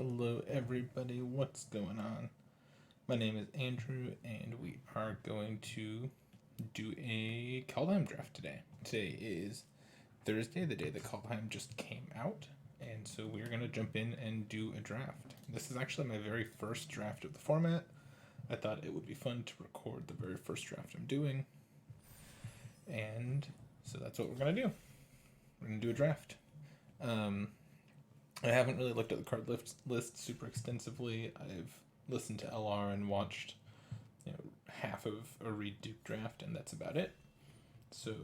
Hello, everybody. What's going on? My name is Andrew, and we are going to do a Kaldheim Draft today. Today is Thursday, the day that Kaldheim just came out, and so we're going to jump in and do a draft. This is actually my very first draft of the format. I thought it would be fun to record the very first draft I'm doing, and so that's what we're going to do. We're going to do a draft. I haven't really looked at the card list super extensively. I've listened to LR and watched, half of a Reed Duke draft, and that's about it. So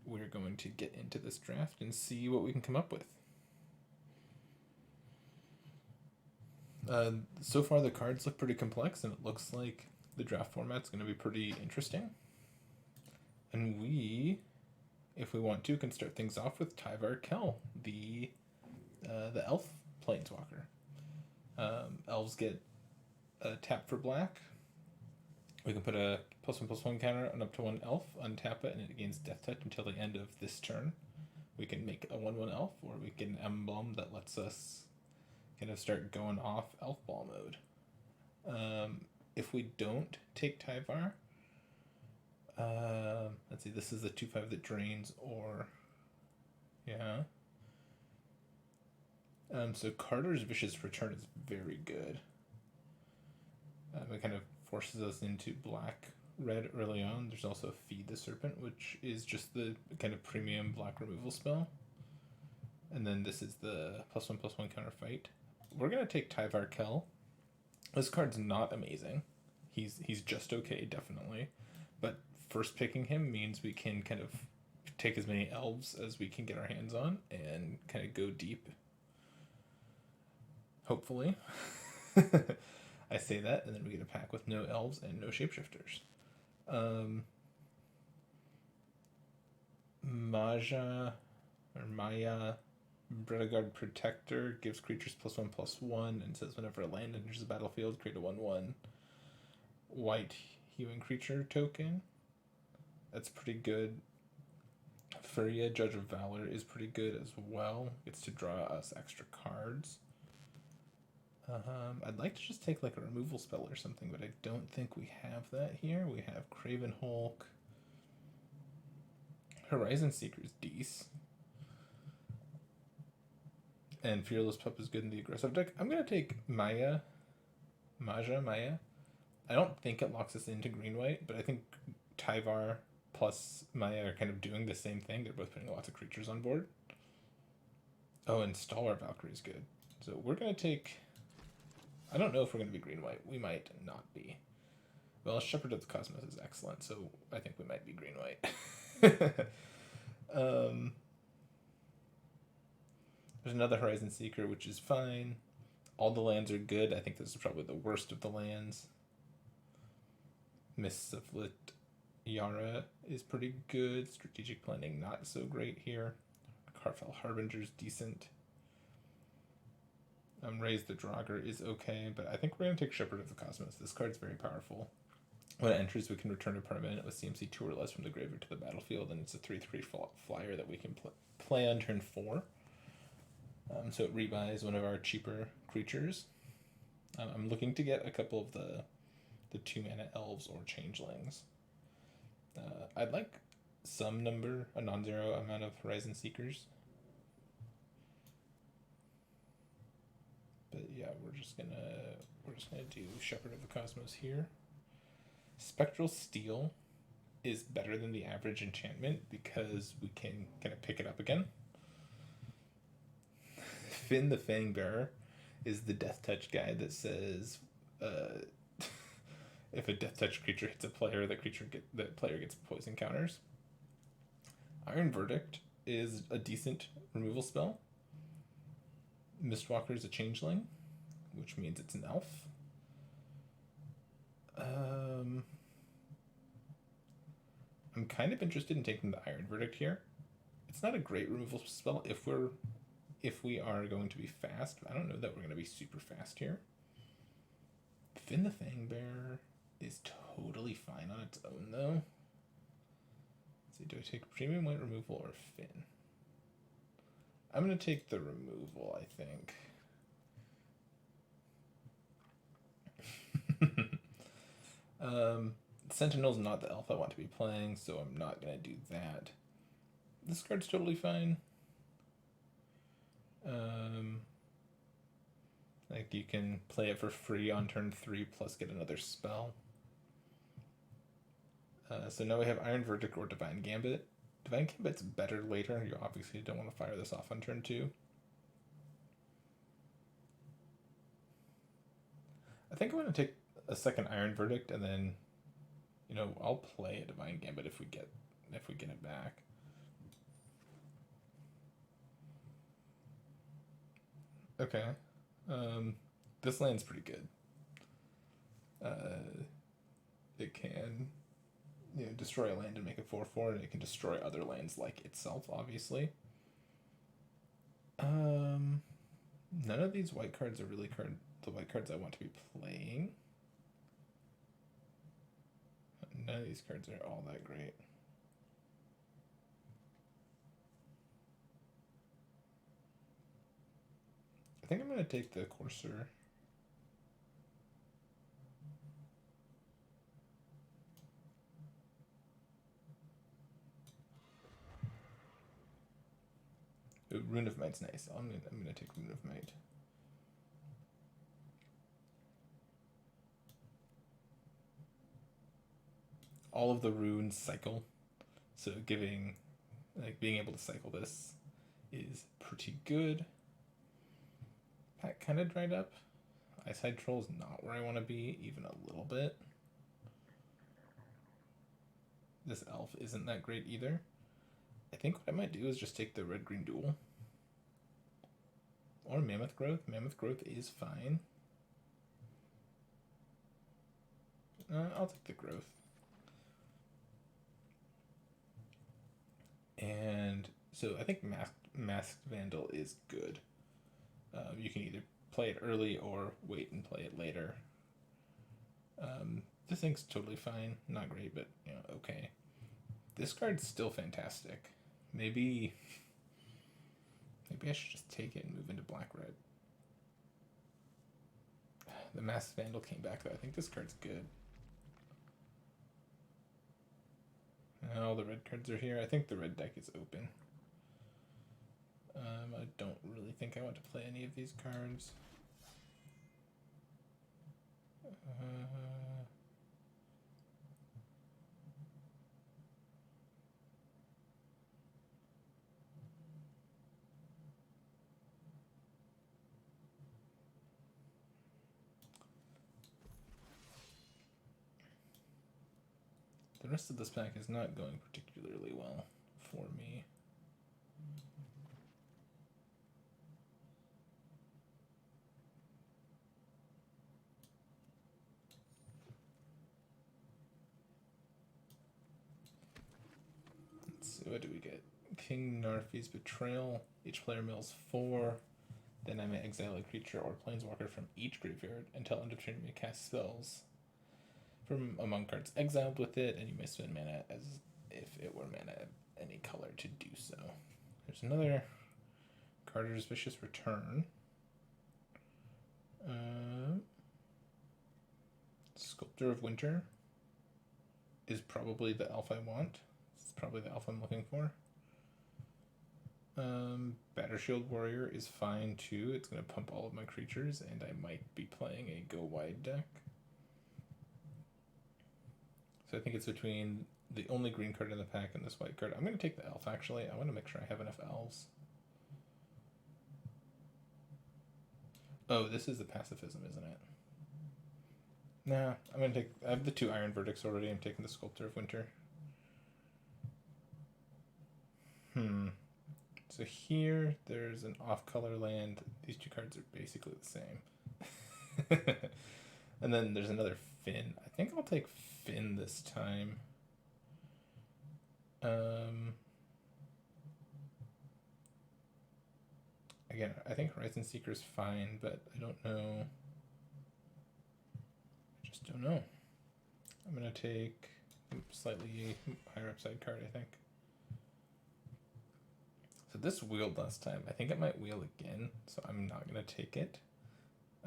we're going to get into this draft and see what we can come up with. So far the cards look pretty complex, and it looks like the draft format's going to be pretty interesting. And we, if we want to, can start things off with Tyvar Kell, the elf planeswalker. Elves get a tap for black. We can put a +1/+1 counter on up to one elf, untap it, and it gains death touch until the end of this turn. We can make a 1/1 elf, or we get an emblem that lets us kind of start going off elf ball mode. If we don't take Tyvar, let's see, this is the 2/5 that drains, or yeah. So Carter's Vicious Return is very good. It kind of forces us into black-red early on. There's also Feed the Serpent, which is just the kind of premium black removal spell. And then this is the +1/+1 counter fight. We're going to take Tyvar Kell. This card's not amazing. He's just okay, definitely. But first picking him means we can kind of take as many elves as we can get our hands on and kind of go deep. Hopefully. I say that, and then we get a pack with no elves and no shapeshifters. Maya Bredagard Protector gives creatures +1/+1 and says whenever a land enters the battlefield, create a 1/1 white human creature token. That's pretty good. Furia, Judge of Valor, is pretty good as well. Gets to draw us extra cards. I'd like to just take like a removal spell or something, but I don't think we have that here. We have Craven Hulk. Horizon Seeker's Deece. And Fearless Pup is good in the aggressive deck. I'm going to take Maya. I don't think it locks us into green-white, but I think Tyvar plus Maya are kind of doing the same thing. They're both putting lots of creatures on board. Oh, and Stalwart Valkyrie is good. So we're going to take... I don't know if we're going to be green-white. We might not be. Well, Shepherd of the Cosmos is excellent, so I think we might be green-white. There's another Horizon Seeker, which is fine. All the lands are good. I think this is probably the worst of the lands. Mists of Lit Yara is pretty good. Strategic Planning, not so great here. Carfell Harbinger's decent. Raise the Draugr is okay, but I think we're going to take Shepherd of the Cosmos. This card's very powerful. When it enters, we can return a permanent with CMC 2 or less from the graveyard to the battlefield, and it's a 3/3 flyer that we can play on turn 4. So it rebuys one of our cheaper creatures. I'm looking to get a couple of the 2-mana elves or changelings. I'd like a non-zero amount of Horizon Seekers. But yeah, we're just gonna do Shepherd of the Cosmos here. Spectral Steel is better than the average enchantment because we can kind of pick it up again. Finn the Fangbearer is the Death Touch guy that says if a Death Touch creature hits a player, the player gets poison counters. Iron Verdict is a decent removal spell. Mistwalker is a changeling, which means it's an elf. I'm kind of interested in taking the Iron Verdict here. It's not a great removal spell if we are going to be fast. I don't know that we're going to be super fast here. Finn the Fangbearer is totally fine on its own, though. Let's see, do I take premium white removal or Finn? I'm going to take the removal, I think. Sentinel's not the elf I want to be playing, so I'm not going to do that. This card's totally fine. Like, you can play it for free on turn 3 plus get another spell. So now we have Iron Verdict or Divine Gambit. Divine Gambit's better later. You obviously don't want to fire this off on turn 2. I think I'm going to take a second Iron Verdict, and then, you know, I'll play a Divine Gambit if we get it back. Okay. This land's pretty good. It can, you know, destroy a land and make it 4/4, and it can destroy other lands like itself, obviously. None of these white cards are really the white cards I want to be playing. None of these cards are all that great. I think I'm going to take the Courser. Ooh, Rune of Might's nice. I'm gonna take Rune of Might. All of the runes cycle, so being able to cycle this is pretty good. That kind of dried up. Eyeside Troll is not where I want to be, even a little bit. This elf isn't that great either. I think what I might do is just take the red-green duel. Or Mammoth Growth. Mammoth Growth is fine. I'll take the Growth. And so I think Masked Vandal is good. You can either play it early or wait and play it later. This thing's totally fine. Not great, but, you know, okay. This card's still fantastic. Maybe I should just take it and move into black-red. The Masked Vandal came back, though. I think this card's good. All the red cards are here. I think the red deck is open. I don't really think I want to play any of these cards. The rest of this pack is not going particularly well for me. Let's see, what do we get? King Narfi's Betrayal. Each player mills 4. Then I may exile a creature or planeswalker from each graveyard until end of turn you may cast spells from among cards exiled with it, and you may spend mana as if it were mana of any color to do so. There's another Carter's Vicious Return. Sculptor of Winter is probably the elf I want. It's probably the elf I'm looking for. Battershield Warrior is fine too. It's going to pump all of my creatures, and I might be playing a go wide deck. So I think it's between the only green card in the pack and this white card. I'm going to take the elf, actually. I want to make sure I have enough elves. Oh, this is the pacifism, isn't it? Nah, I'm going to take... I have the 2 Iron Verdicts already. I'm taking the Sculptor of Winter. So here, there's an off-color land. These 2 cards are basically the same. And then there's another Finn. I think I'll take Finn this time. Again, I think Horizon Seeker's fine, but I don't know. I just don't know. I'm going to take a slightly higher upside card, I think. So this wheeled last time. I think it might wheel again, so I'm not going to take it.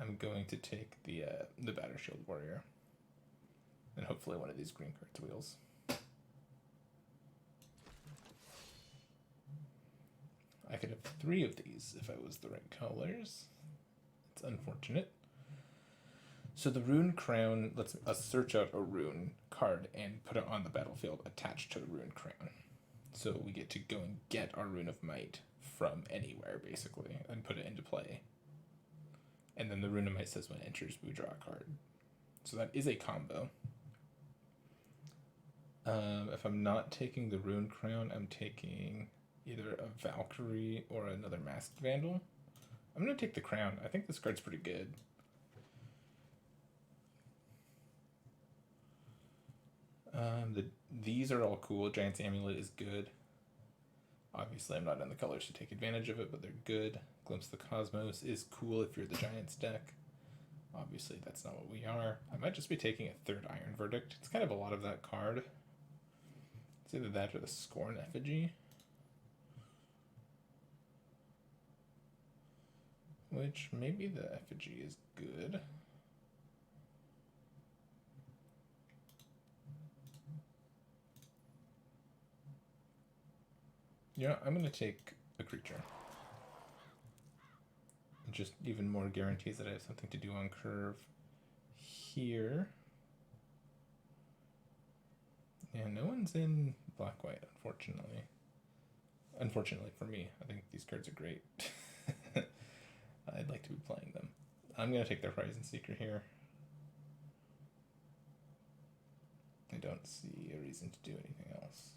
I'm going to take the Battershield Warrior. And hopefully one of these green cards wheels. I could have 3 of these if I was the right colors. It's unfortunate. So the Rune Crown lets us search out a rune card and put it on the battlefield attached to the Rune Crown. So we get to go and get our Rune of Might from anywhere, basically, and put it into play. And then the Rune of Might says when it enters, we draw a card. So that is a combo. If I'm not taking the Rune Crown, I'm taking either a Valkyrie or another Masked Vandal. I'm going to take the Crown. I think this card's pretty good. These are all cool. Giant's Amulet is good. Obviously, I'm not in the colors to take advantage of it, but they're good. Glimpse of the Cosmos is cool if you're the Giants deck. Obviously, that's not what we are. I might just be taking a 3rd Iron Verdict. It's kind of a lot of that card. It's either that or the Scorn Effigy. Which, maybe the Effigy is good. Yeah, I'm going to take a creature. Just even more guarantees that I have something to do on curve here. Yeah, no one's in black-white, unfortunately. Unfortunately for me, I think these cards are great. I'd like to be playing them. I'm going to take the Horizon Seeker here. I don't see a reason to do anything else.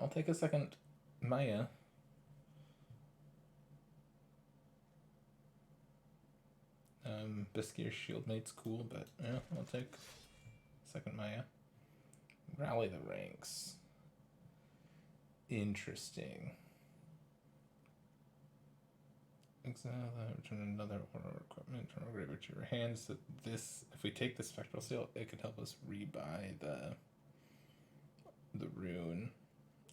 I'll take a second Maya. Biskir Shieldmate's cool, but yeah, I'll take second Maya. Rally the Ranks. Interesting. Exile that, return another order of equipment from a graveyard to your hands. So this, if we take the Spectral Seal, it could help us rebuy the rune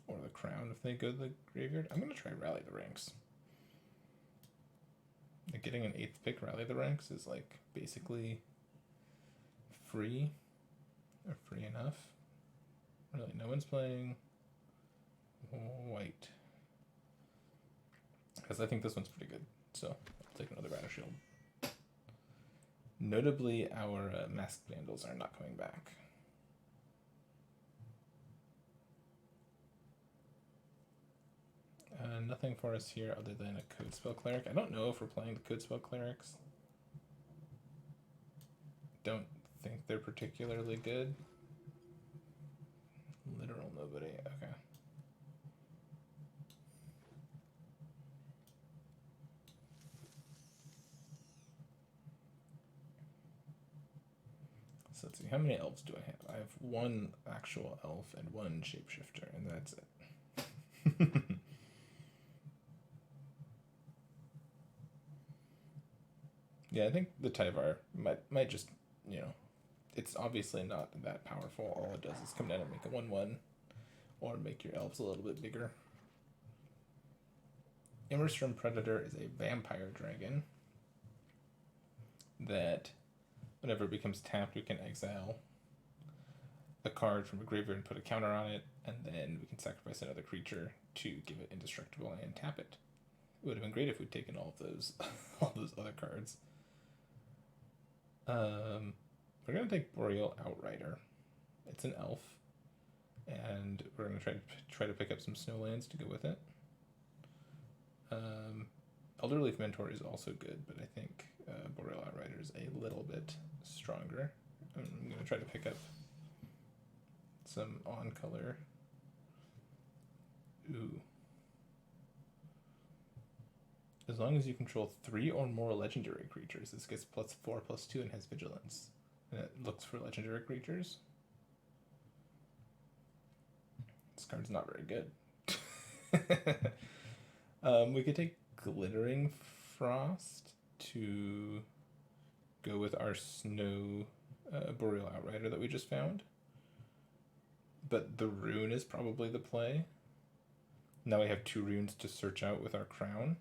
or the crown if they go to the graveyard. I'm gonna try Rally the Ranks. Like getting an 8th pick Rally the Ranks is like basically free or free enough. Really, no one's playing white because I think this one's pretty good. So I'll take another Battle Shield. Notably, our Masked Vandals are not coming back. Nothing for us here other than a Code Spell Cleric. I don't know if we're playing the Code Spell Clerics. Don't think they're particularly good. Literal nobody. Okay. So let's see. How many elves do I have? I have 1 actual elf and 1 shapeshifter, and that's it. Yeah, I think the Tyvar might just, you know, it's obviously not that powerful. All it does is come down and make a 1/1, or make your elves a little bit bigger. Immerstrom Predator is a vampire dragon that, whenever it becomes tapped, we can exile a card from a graveyard and put a counter on it, and then we can sacrifice another creature to give it indestructible and tap it. It would have been great if we'd taken all of those, all those other cards. We're gonna take Boreal Outrider. It's an elf, and we're gonna try to pick up some snowlands to go with it. Elderleaf Mentor is also good, but I think Boreal Outrider is a little bit stronger. I'm gonna try to pick up some on color. Ooh. As long as you control 3 or more legendary creatures, this gets +4/+2 and has vigilance. And it looks for legendary creatures. This card's not very good. We could take Glittering Frost to go with our Snow Boreal Outrider that we just found. But the rune is probably the play. Now we have 2 runes to search out with our crown.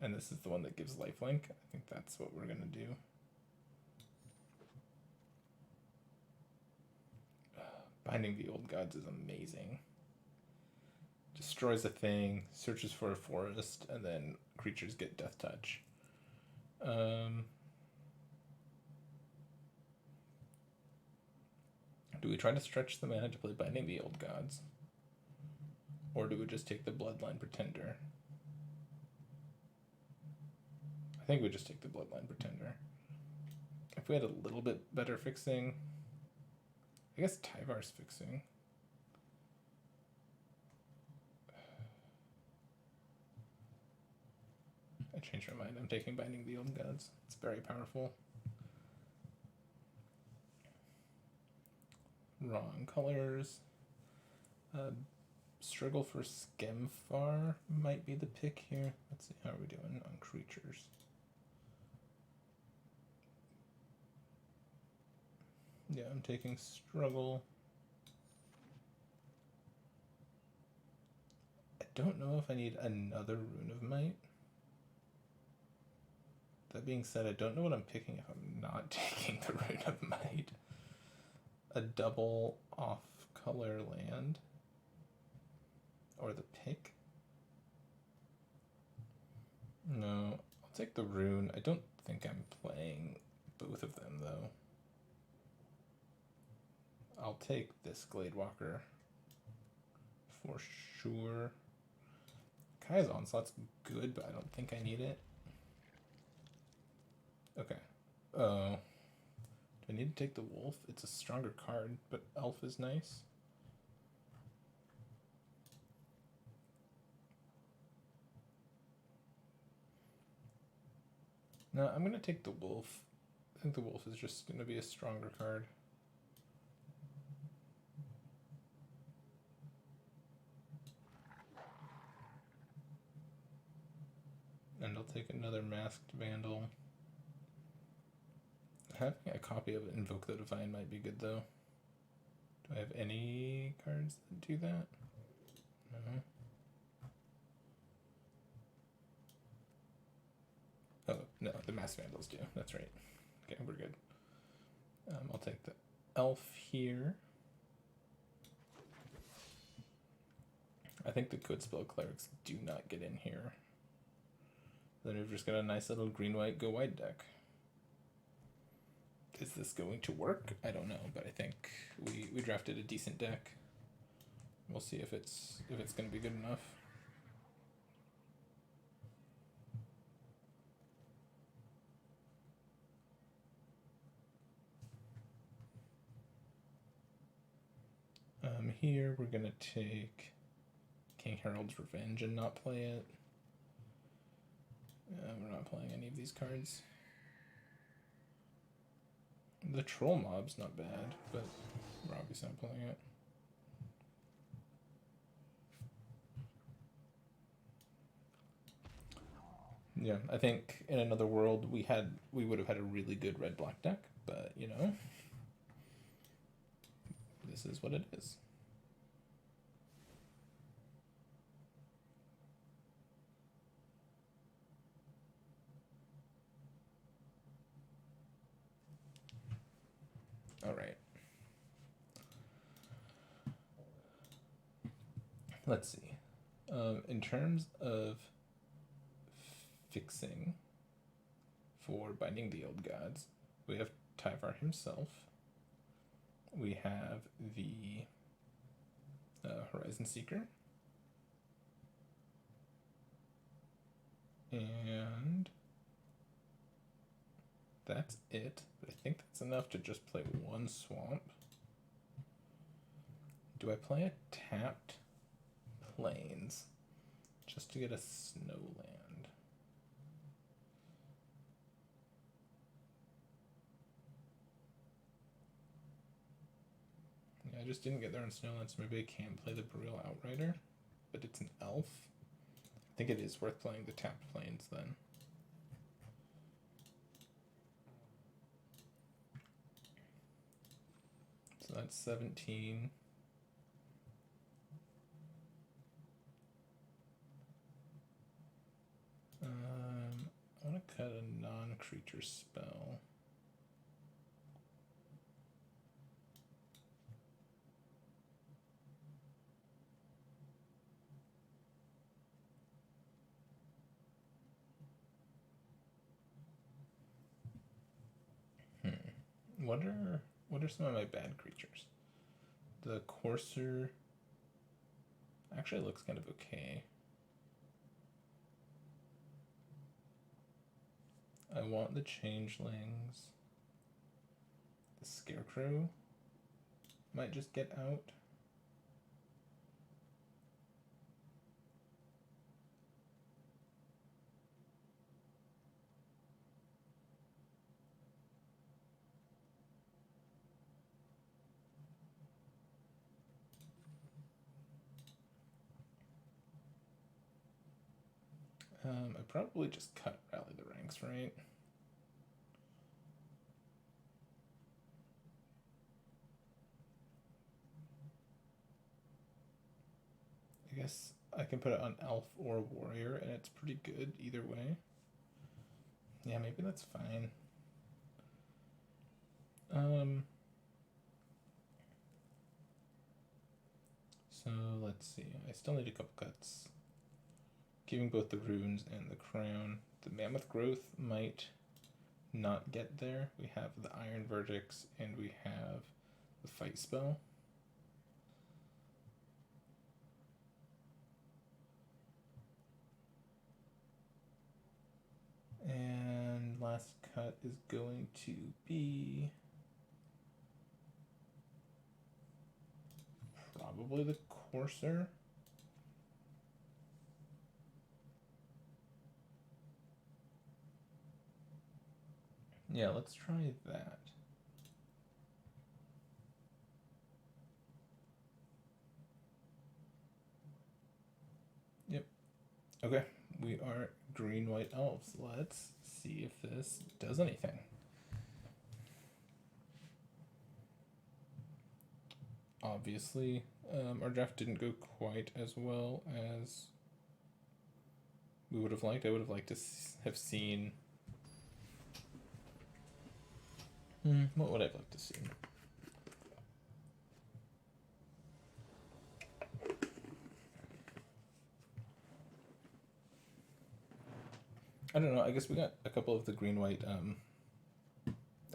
And this is the one that gives lifelink. I think that's what we're gonna do. Binding the Old Gods is amazing. Destroys a thing, searches for a forest, and then creatures get death touch. Do we try to stretch the mana to play Binding the Old Gods? Or do we just take the Bloodline Pretender? I think we just take the Bloodline Pretender. If we had a little bit better fixing, I guess Tyvar's fixing. I changed my mind. I'm taking Binding the Old Gods. It's very powerful. Wrong colors. Struggle for Skemfar might be the pick here. Let's see, how are we doing on creatures? Yeah, I'm taking Struggle. I don't know if I need another Rune of Might. That being said, I don't know what I'm picking if I'm not taking the Rune of Might. A double off-color land? Or the pick? No, I'll take the Rune. I don't think I'm playing both of them, though. I'll take this Gladewalker for sure. Kaya's Onslaught's good, but I don't think I need it. Okay. Oh. Do I need to take the Wolf? It's a stronger card, but Elf is nice. No, I'm going to take the Wolf. I think the Wolf is just going to be a stronger card. And I'll take another Masked Vandal. Having a copy of Invoke the Divine might be good, though. Do I have any cards that do that? No. Oh, no, the Masked Vandals do. That's right. Okay, we're good. I'll take the Elf here. I think the good spell clerics do not get in here. Then we've just got a nice little green-white go-wide deck. Is this going to work? I don't know, but I think we drafted a decent deck. We'll see if it's going to be good enough. Here we're gonna take King Harold's Revenge and not play it. We're not playing any of these cards. The Troll Mob's not bad, but we're obviously not playing it. Yeah, I think in another world we would have had a really good red-black deck, but you know, this is what it is. All right. Let's see. In terms of fixing for Binding the Old Gods, we have Tyvar himself. We have the Horizon Seeker. And that's it. But I think that's enough to just play one swamp. Do I play a tapped Plains just to get a Snowland? Yeah, I just didn't get there on Snowland, so maybe I can't play the Burial Outrider, but it's an elf. I think it is worth playing the tapped Plains then. So that's 17. creature spell. What are some of my bad creatures? The Courser actually looks kind of okay. I want the Changelings. The Scarecrow might just get out. I probably just cut Rally the Ranks, right? I guess I can put it on Elf or Warrior, and it's pretty good either way. Yeah, maybe that's fine. So let's see. I still need a couple cuts. Giving both the runes and the crown. The Mammoth Growth might not get there. We have the Iron Verdicts and we have the Fight spell. And last cut is going to be probably the Courser. Yeah, let's try that. Yep. Okay, we are green-white elves. Let's see if this does anything. Obviously, our draft didn't go quite as well as we would have liked. I would have liked to have seen... what would I have liked to see? I don't know. I guess we got a couple of the green-white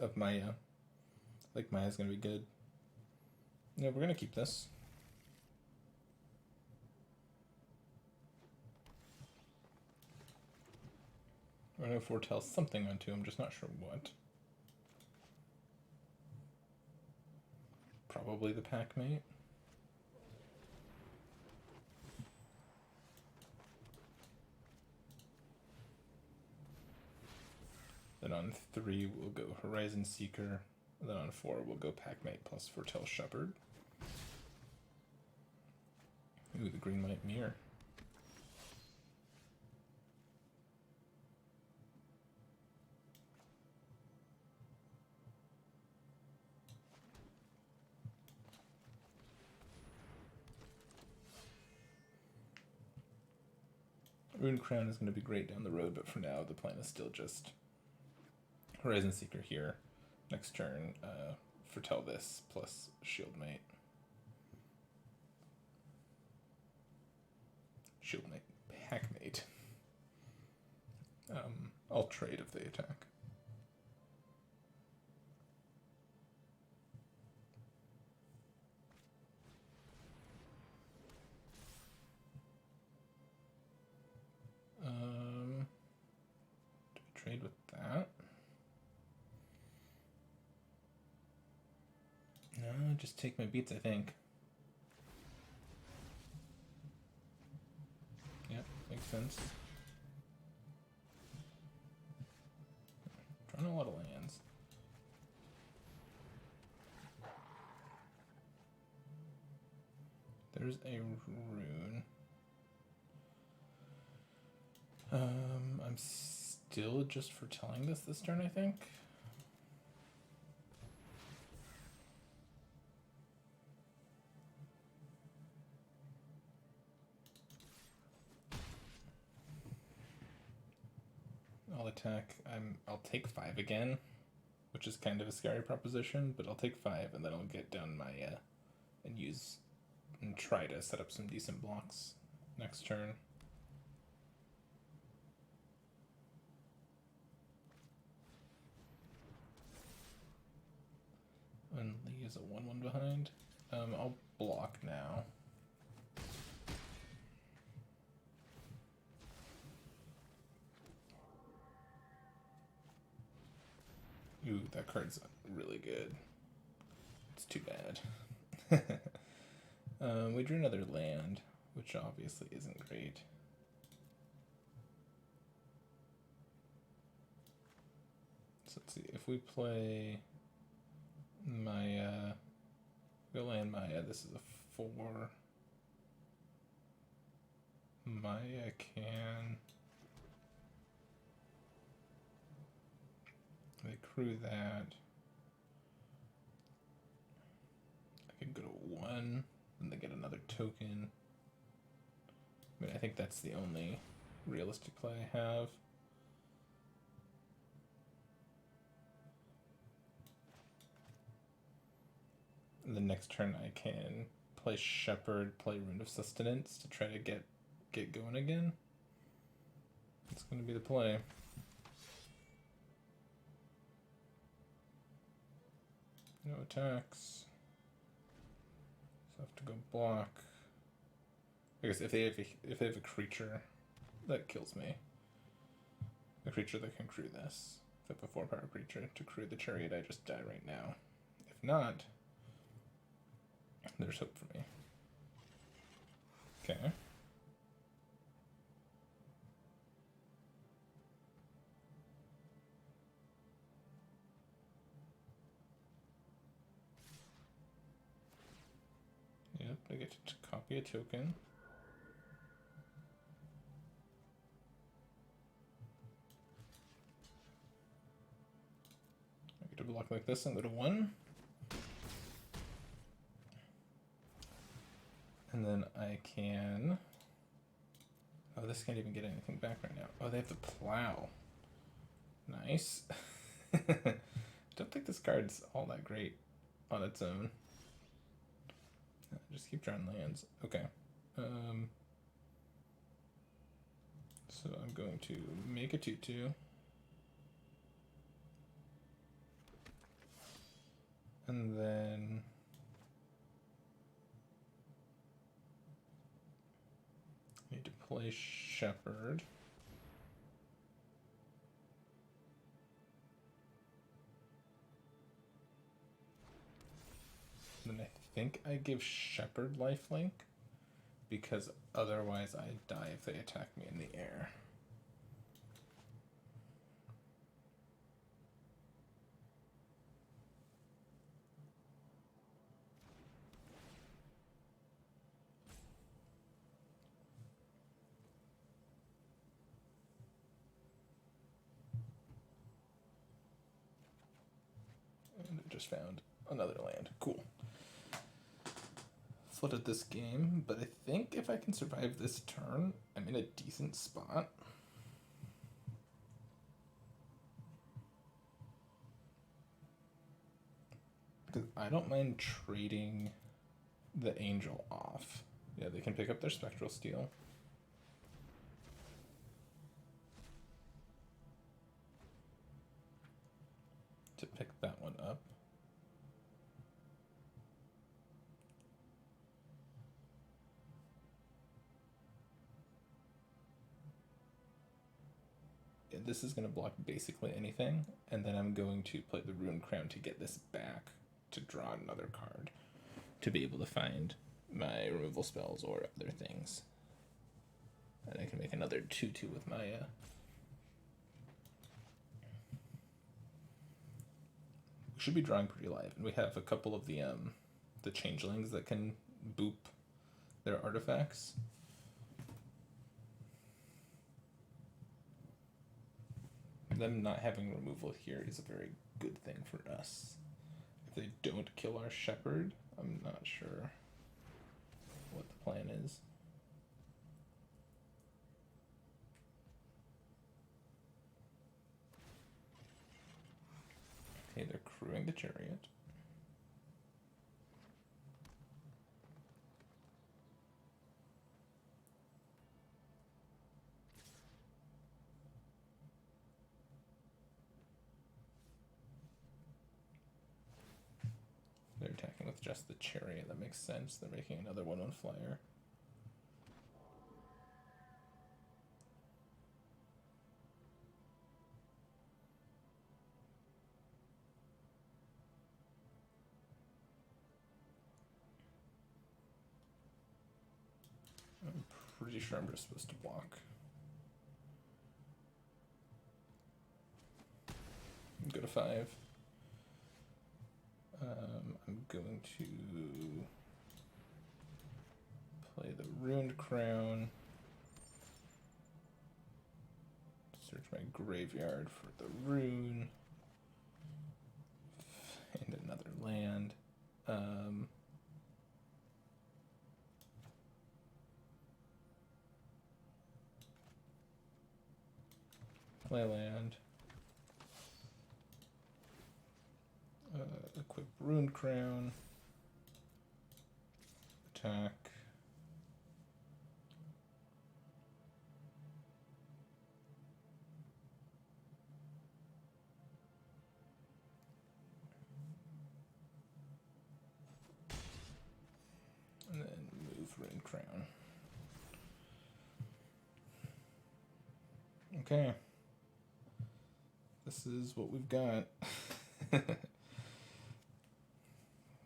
of Maya. Like, Maya's gonna be good. Yeah, we're gonna keep this. We're gonna foretell something onto him, just not sure what. Probably the Packmate. Then on 3 we'll go Horizon Seeker. And then on 4 we'll go Packmate plus Foretell Shepherd. Ooh, the green white mirror. Rune Crown is going to be great down the road, but for now the plan is still just Horizon Seeker here. Next turn, Foretell this plus Shieldmate. Shieldmate, Packmate. I'll trade if they attack. Do we trade with that? No, just take my beats, I think. Yep, makes sense. Drawing a lot of lands. There's a rune. I'm still just foretelling this turn, I think. I'll attack. I'll take 5 again, which is kind of a scary proposition, but I'll take 5 and then I'll get down Maya and use and try to set up some decent blocks next turn. And Lee is a 1/1 behind. I'll block now. Ooh, that card's really good. It's too bad. We drew another land, which obviously isn't great. So let's see, if we play Maya, we'll land Maya, this is a 4. Maya can... They crew that. I could go to 1, and they get another token. I mean, I think that's the only realistic play I have. And the next turn I can play Shepherd, play Rune of Sustenance to try to get going again. It's going to be the play. No attacks. So I have to go block. I guess if they have a creature that kills me, a creature that can crew this, if I have a 4-power creature to crew the Chariot, I just die right now. If not, there's hope for me. Okay. Yep, I get to copy a token. I get to block like this and go to 1. And then I can... Oh, this can't even get anything back right now. Oh, they have the plow. Nice. I don't think this card's all that great on its own. Just keep drawing lands. Okay. So I'm going to make a 2/2. And then I need to play Shepherd. And then I think I give Shepherd lifelink, because otherwise I die if they attack me in the air. And I just found another land. Cool. Flooded this game, but I think if I can survive this turn, I'm in a decent spot. Because I don't mind trading the Angel off. Yeah, they can pick up their Spectral Steel. To pick that one up. This is going to block basically anything, and then I'm going to play the Rune Crown to get this back to draw another card to be able to find my removal spells or other things. And I can make another 2/2 with Maya. We should be drawing pretty live, and we have a couple of the changelings that can boop their artifacts. Them not having removal here is a very good thing for us. If they don't kill our Shepherd, I'm not sure what the plan is. Brewing the Chariot. They're attacking with just the Chariot. That makes sense. They're making another 1/1 flyer. I'm pretty sure I'm just supposed to block. Go to 5. I'm going to play the Ruined Crown. Search my graveyard for the rune. And another land. Play land. Equip Ruined Crown. Attack. And then move Ruined Crown. Okay. This is what we've got.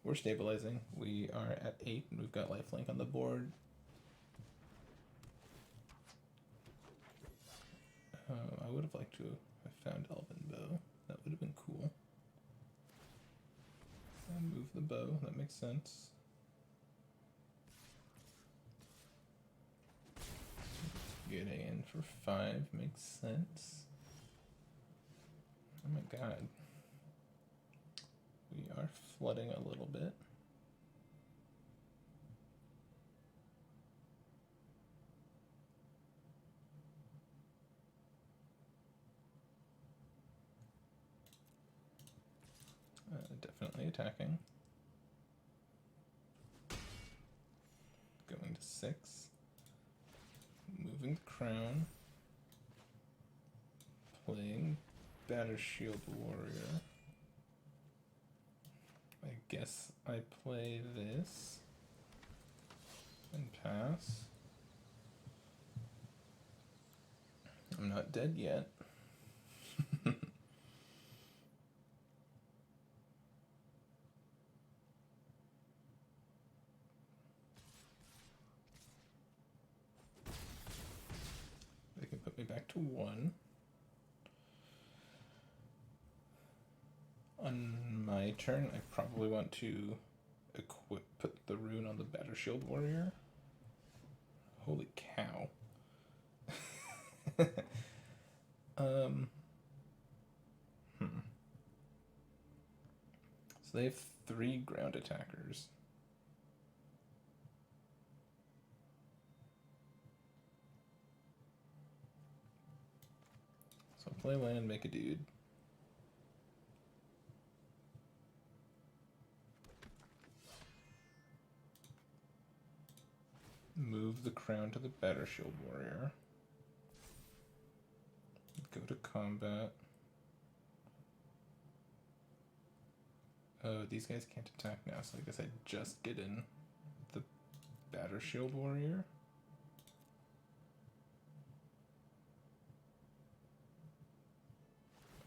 We're stabilizing. We are at 8 and we've got lifelink on the board. I would have liked to have found Elven Bow. That would have been cool. And move the bow. That makes sense. Getting in for 5 makes sense. Oh my god. We are flooding a little bit. Definitely attacking. Going to 6. Moving the crown. Playing Battershield Warrior. I guess I play this and pass. I'm not dead yet. They can put me back to 1. On my turn, I probably want to put the rune on the Battershield Warrior. Holy cow. So they have 3 ground attackers. So play land, make a dude. Move the crown to the Battershield Warrior. Go to combat. Oh, these guys can't attack now, so I guess I just get in the Battershield Warrior.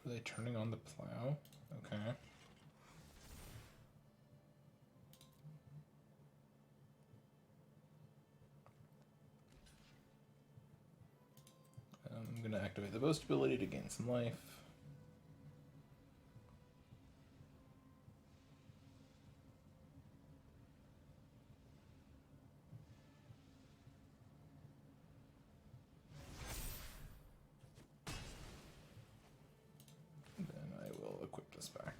Are they turning on the plow? Okay. I'm going to activate the boast ability to gain some life. Then I will equip this back.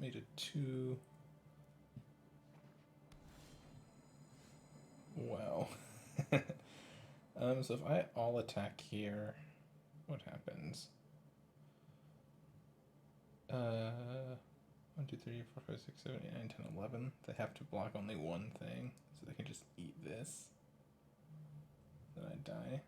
made it 2. Wow. So if I all attack here, what happens? 1, 2, 3, 4, 5, 6, 7, 8, 9, 10, 11. They have to block only one thing, so they can just eat this. Then I die.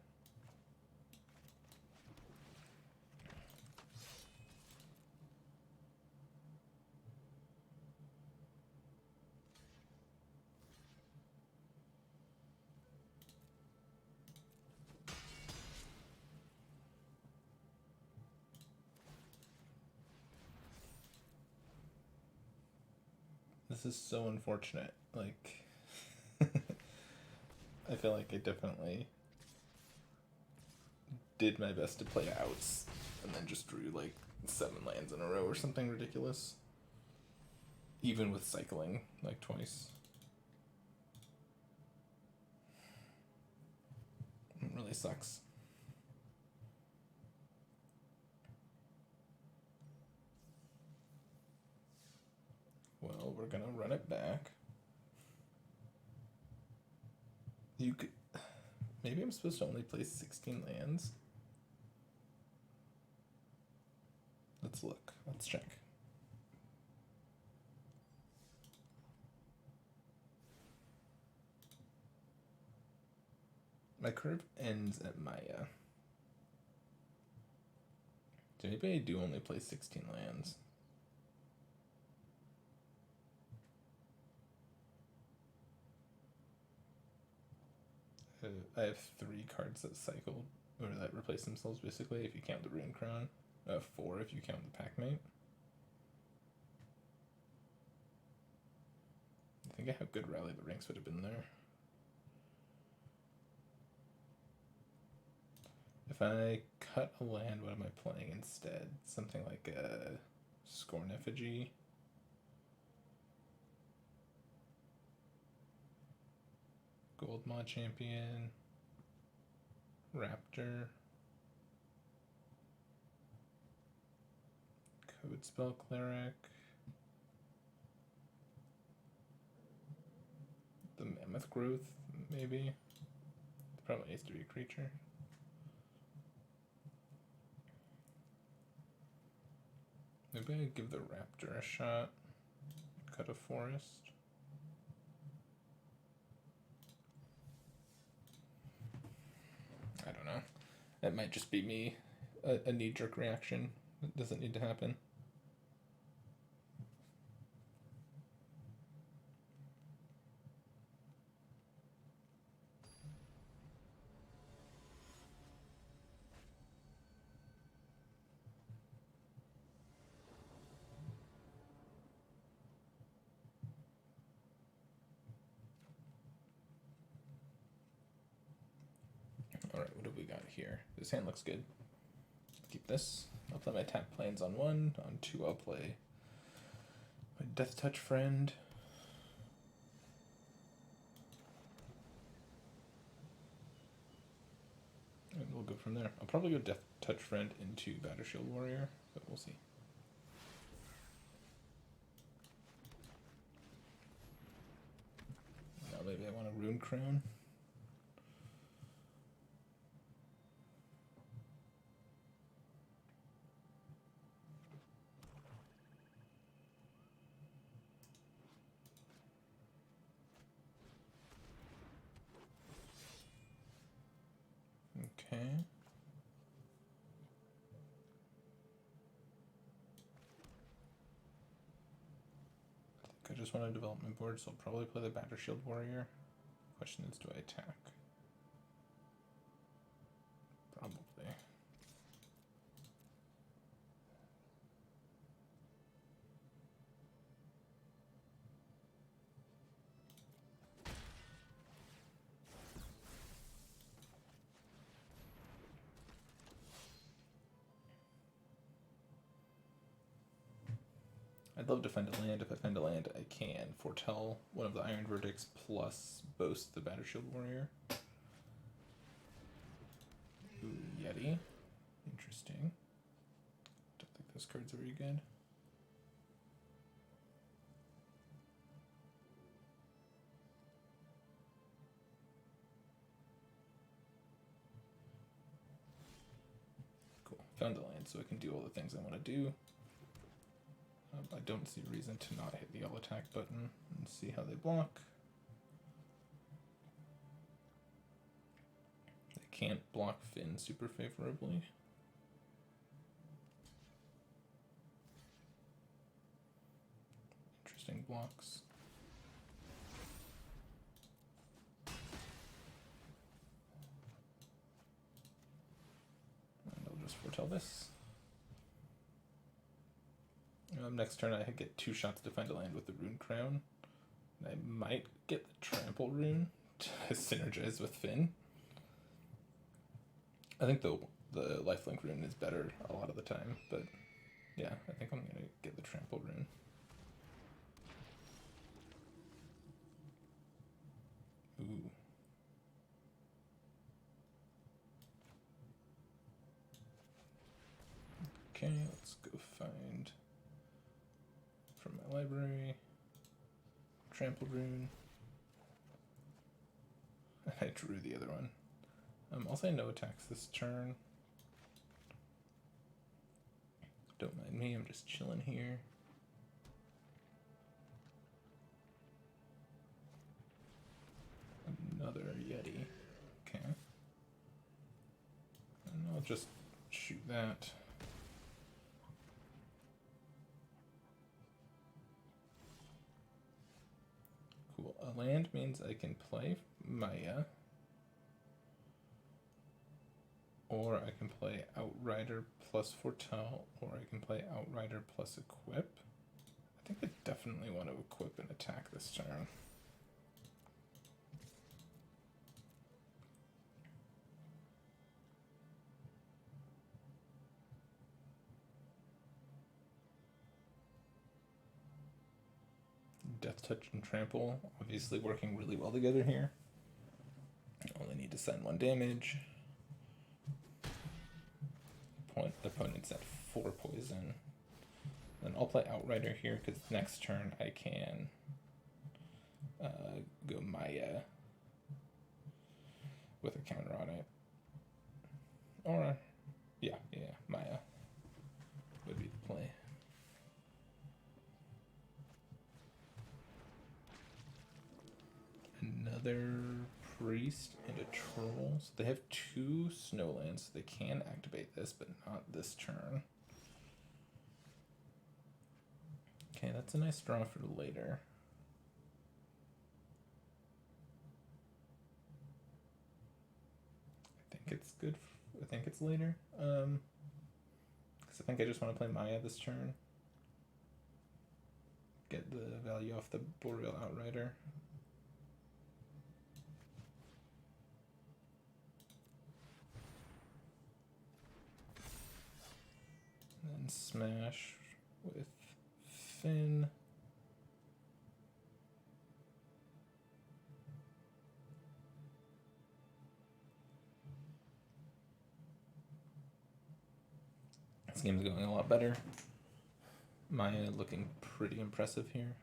This is so unfortunate. Like, I feel like I definitely did my best to play outs and then just drew like 7 lands in a row or something ridiculous. Even with cycling like twice. It really sucks. Well, we're gonna run it back. You could... Maybe I'm supposed to only play 16 lands? Let's look. Let's check. My curve ends at Maya. So maybe I do only play 16 lands. I have 3 cards that cycled, or that replace themselves basically, if you count the Rune Crown. 4 if you count the Packmate. I think how good Rally the Ranks would have been there. If I cut a land, what am I playing instead? Something like a Scorn Effigy. Gold Maw Champion. Raptor. Code Spell Cleric. The Mammoth Growth, maybe. It probably needs to be a creature. Maybe I give the Raptor a shot. Cut a forest. I don't know. That might just be me. A knee-jerk reaction. It doesn't need to happen. Alright, what have we got here? This hand looks good. Keep this. I'll play my tap planes on 1. On 2 I'll play my Death Touch Friend. And we'll go from there. I'll probably go Death Touch Friend into Battershield Warrior, but we'll see. Now maybe I want a Rune Crown. Okay. I think I just want a development board, so I'll probably play the Battershield Warrior. Question is, do I attack? Probably. I'd love to find a land. If I find a land, I can foretell one of the Iron Verdicts plus boast the Battershield Warrior. Ooh, Yeti. Interesting. Don't think those cards are very good. found the land, so I can do all the things I want to do. I don't see a reason to not hit the all attack button and see how they block. They can't block Finn super favorably. Interesting blocks. And I'll just foretell this. Next turn I get 2 shots to find a land with the Rune Crown. I might get the Trample Rune to synergize with Finn. I think the Lifelink Rune is better a lot of the time, but yeah, I think I'm going to get the Trample Rune. Ooh. Okay, let's go find from my library Trample Rune. I drew the other one. I'll say no attacks this turn. Don't mind me, I'm just chilling here. Another Yeti. Okay. And I'll just shoot that. Cool. A land means I can play Maya. Or I can play Outrider plus Foretell, or I can play Outrider plus Equip. I think I definitely want to equip and attack this turn. Death Touch and Trample, obviously working really well together here. Only need to send 1 damage. The opponent's at 4 poison. Then I'll play Outrider here because next turn I can go Maya with a counter on it. Or, yeah, Maya would be the play. Another Priest and a Troll. So they have 2 Snowlands, so they can activate this, but not this turn. Okay, that's a nice draw for later. I think it's good. I think it's later. Because I think I just want to play Maya this turn. Get the value off the Boreal Outrider. And smash with Finn. This game's going a lot better. Maya looking pretty impressive here.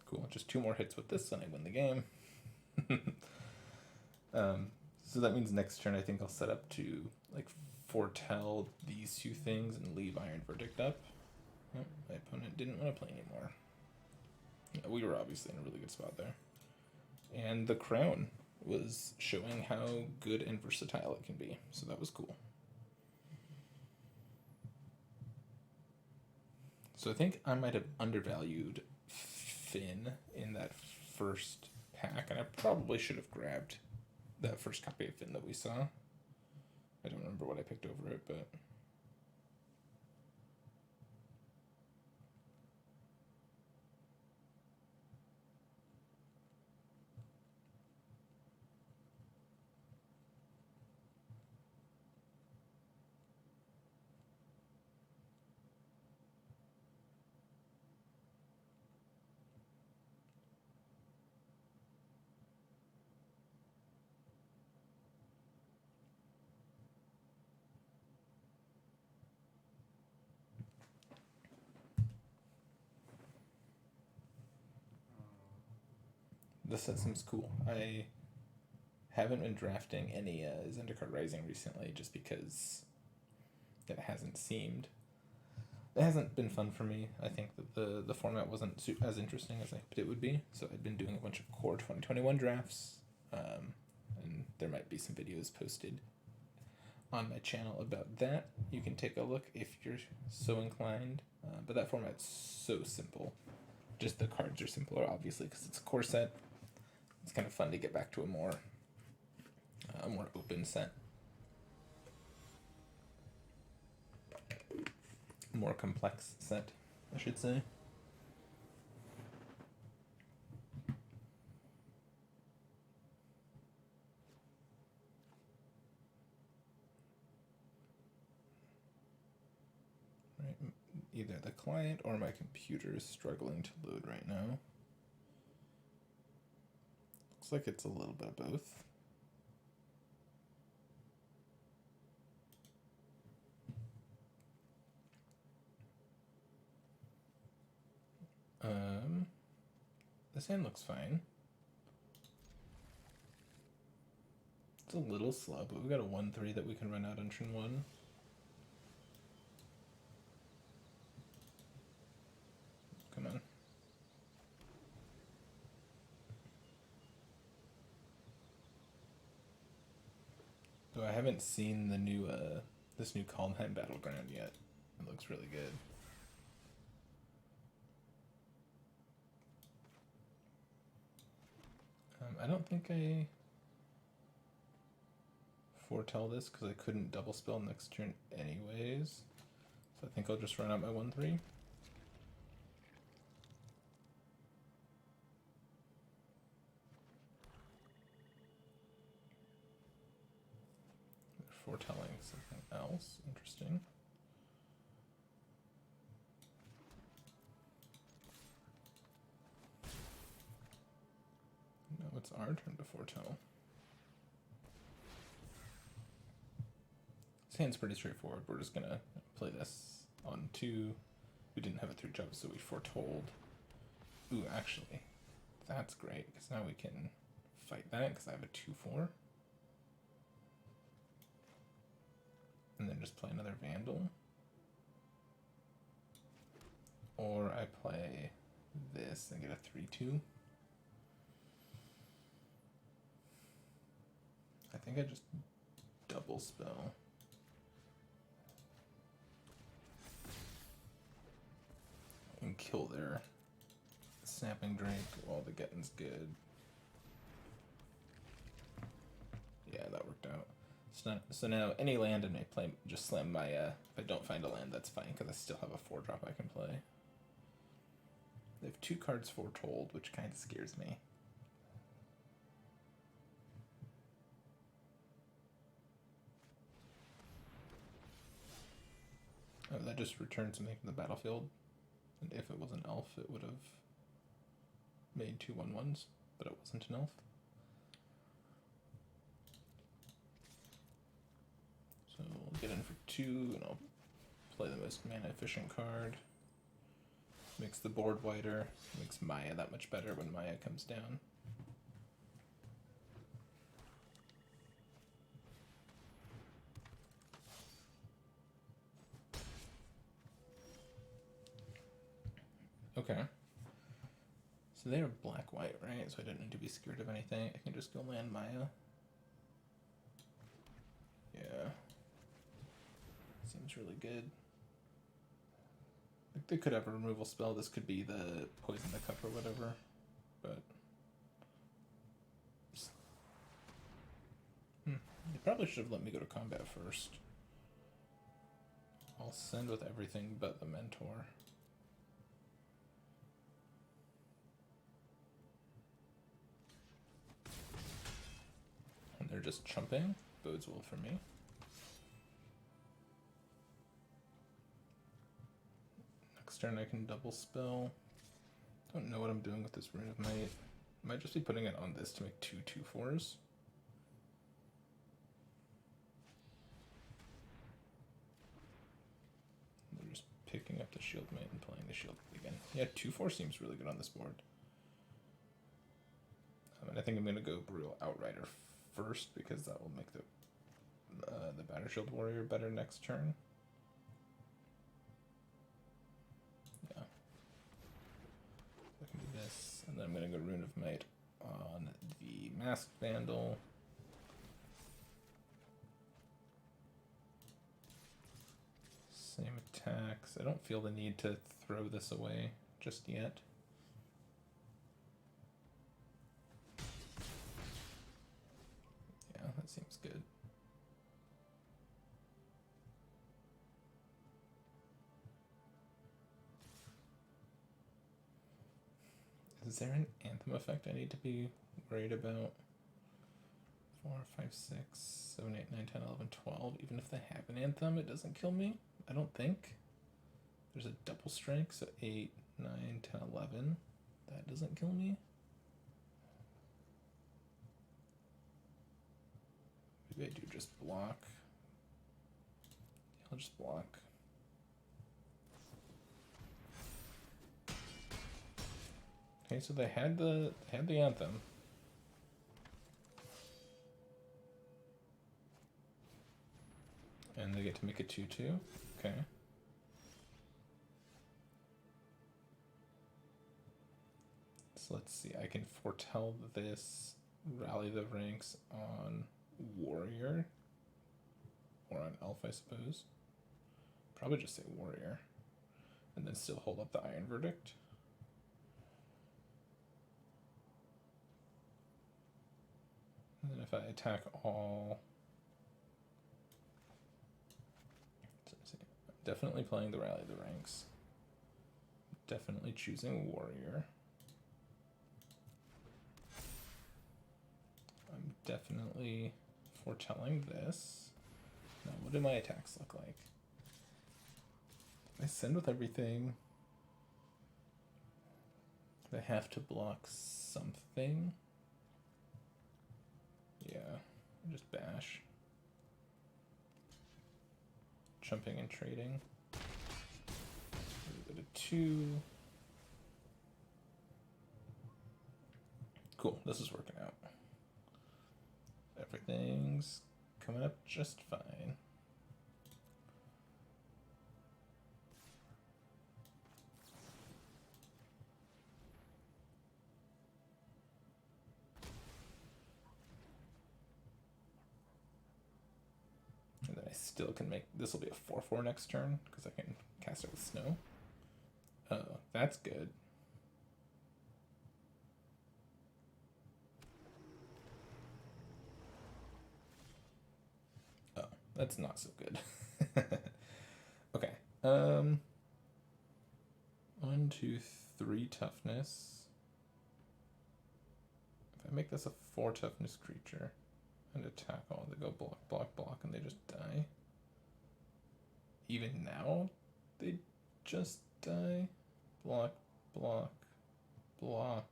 Cool, just 2 more hits with this and I win the game. So that means next turn I think I'll set up to like foretell these 2 things and leave Iron Verdict up. Oh, my opponent didn't want to play anymore. Yeah, we were obviously in a really good spot there. And the crown was showing how good and versatile it can be, so that was cool. So I think I might have undervalued Finn in that first pack, and I probably should have grabbed that first copy of Finn that we saw. I don't remember what I picked over it, but this set seems cool. I haven't been drafting any Zendikar Rising recently just because it hasn't been fun for me. I think that the format wasn't as interesting as I hoped it would be, so I've been doing a bunch of core 2021 drafts, and there might be some videos posted on my channel about that. You can take a look if you're so inclined, but that format's so simple. Just the cards are simpler, obviously, because it's a core set. It's kind of fun to get back to a more open set. More complex set, I should say. Right, either the client or my computer is struggling to load right now. Looks like it's a little bit of both. This hand looks fine. It's a little slow, but we've got a 1/3 that we can run out on turn 1. Come on. Though I haven't seen the new this new Kaldheim Battleground yet. It looks really good. I don't think I foretell this because I couldn't double spell next turn anyways. So I think I'll just run out my 1/3. Foretelling something else interesting. Now it's our turn to foretell. This hand's pretty straightforward. We're just gonna play this on 2. We didn't have a 3 job, so we foretold. Ooh, actually, that's great because now we can fight that because I have a 2/4. And then just play another Vandal. Or I play this and get a 3/2. I think I just double spell. And kill their Snapping Drake while the getting's good. Yeah, that worked out. So now any land in my play, just slam my, if I don't find a land, that's fine, because I still have a 4-drop I can play. They have 2 cards foretold, which kind of scares me. Oh, that just returned something from the battlefield. And if it was an elf, it would have made 2 1/1s, but it wasn't an elf. So we'll get in for 2, and I'll play the most mana efficient card. Makes the board wider, makes Maya that much better when Maya comes down. Okay. So they're black-white, right? So I don't need to be scared of anything. I can just go land Maya. Yeah. Seems really good. I think they could have a removal spell. This could be the Poison the Cup or whatever, but... They probably should have let me go to combat first. I'll send with everything but the Mentor. And they're just chumping. Bodes well for me. Next turn I can double spell. Don't know what I'm doing with this Rune of Might. Might just be putting it on this to make 2 2/4s. They're just picking up the Shield Might and playing the Shield again. Yeah, 2/4 seems really good on this board. think I'm gonna go Brutal Outrider first because that will make the Batter Shield Warrior better next turn. Yeah. I can do this, and then I'm gonna go Rune of Might on the Masked Vandal. Same attacks. I don't feel the need to throw this away just yet. Yeah, that seems good. Is there an Anthem effect I need to be worried about? 4, 5, 6, 7, 8, 9, 10, 11, 12. Even if they have an Anthem, it doesn't kill me. I don't think. There's a double strike, so 8, 9, 10, 11. That doesn't kill me. Maybe I do just block. I'll just block. Okay, so they had the Anthem. And they get to make a 2/2. Okay. So let's see. I can foretell this, rally the ranks on Warrior. Or on Elf, I suppose. Probably just say Warrior. And then still hold up the Iron Verdict. And then if I attack all... Definitely playing the Rally the Ranks. Definitely choosing Warrior. I'm definitely foretelling this. Now, what do my attacks look like? I send with everything. They have to block something. Yeah, just bash. Jumping and trading. Go to 2. Cool, this is working out. Everything's coming up just fine. And then I still can make, this will be a 4/4 next turn because I can cast it with snow. Oh, that's good. Oh, that's not so good. Okay. 1, 2, 3 toughness. If I make this a 4 toughness creature and attack all, they go block, block, block, and they just die. Even now, they just die. Block, block, block.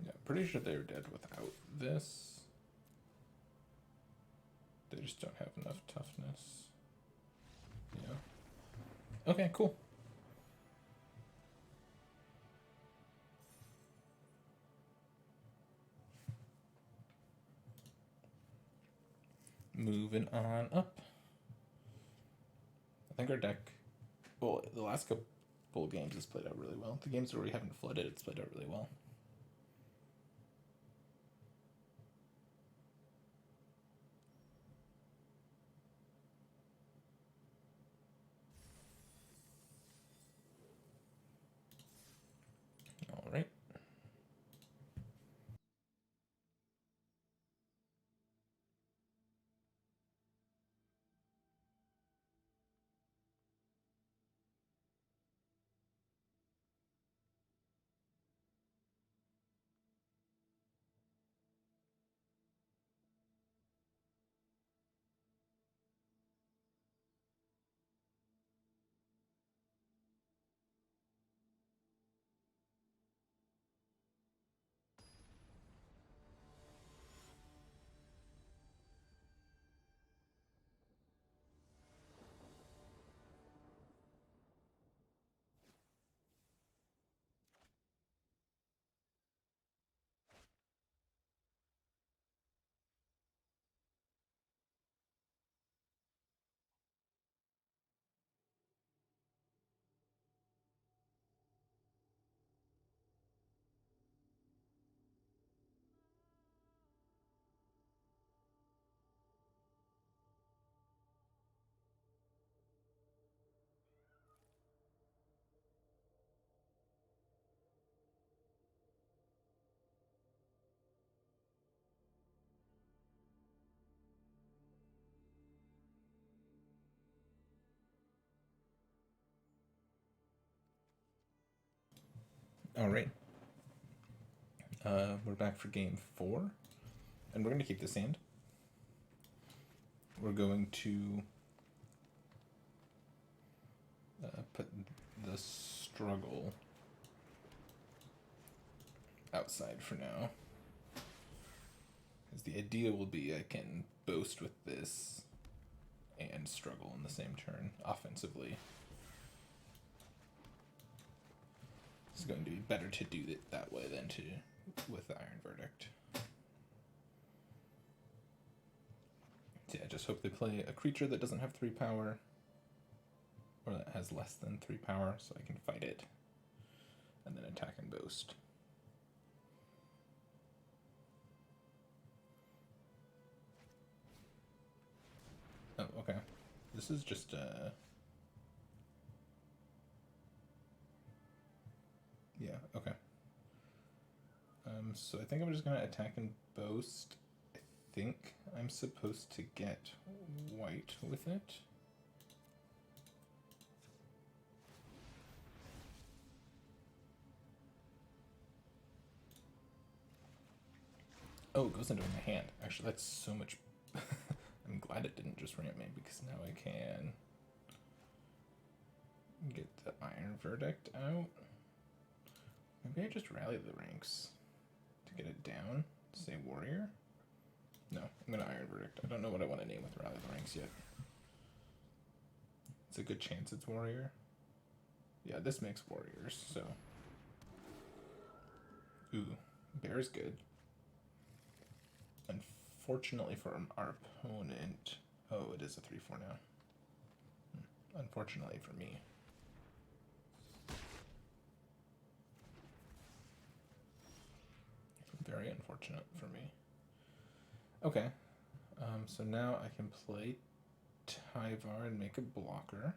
Yeah, pretty sure they were dead without this. They just don't have enough toughness. Yeah. Okay, cool. Moving on up. I think our deck, well, the last couple of games has played out really well. The games where we haven't flooded, it's played out really well. All right. All right. We're back for game 4, and we're going to keep this hand. We're going to put the struggle outside for now. Because the idea will be I can boast with this and struggle in the same turn offensively. It's going to be better to do it that way than to with the Iron Verdict. So yeah, I just hope they play a creature that doesn't have 3 power, or that has less than 3 power, so I can fight it and then attack and boast. Oh, okay. This is just yeah, okay. So I think I'm just gonna attack and boast. I think I'm supposed to get white with it. Oh, it goes into my hand. Actually, that's so much. I'm glad it didn't just ramp me, because now I can get the Iron Verdict out. Maybe I just rally the ranks to get it down. Say warrior? No, I'm gonna Iron Verdict. I don't know what I want to name with rally the ranks yet. It's a good chance it's warrior. Yeah, this makes warriors, so. Ooh, bear's good. Unfortunately for our opponent, oh, it is a 3/4 now. Unfortunately for me. Very unfortunate for me. Okay, so now I can play Tyvar and make a blocker.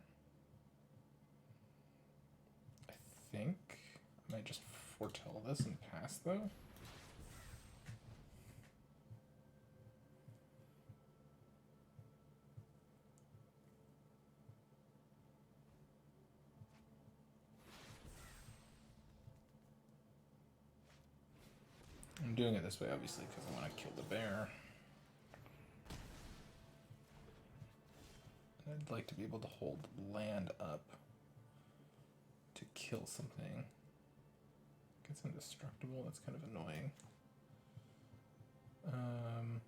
I think I might just foretell this and pass, though. I'm doing it this way, obviously, because I want to kill the bear. And I'd like to be able to hold land up to kill something. Gets indestructible, that's kind of annoying. I'm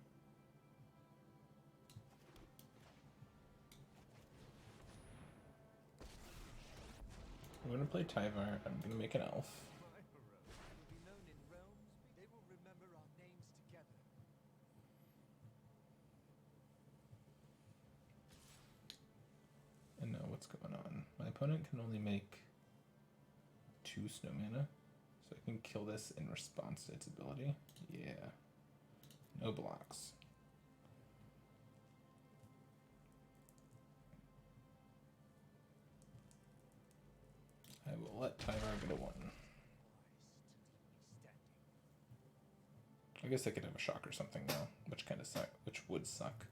going to play Tyvar, I'm going to make an elf. And now what's going on? My opponent can only make 2 snow mana, so I can kill this in response to its ability. Yeah. No blocks. I will let Tyvar get a 1. I guess I could have a shock or something now, which kind of suck, which would suck.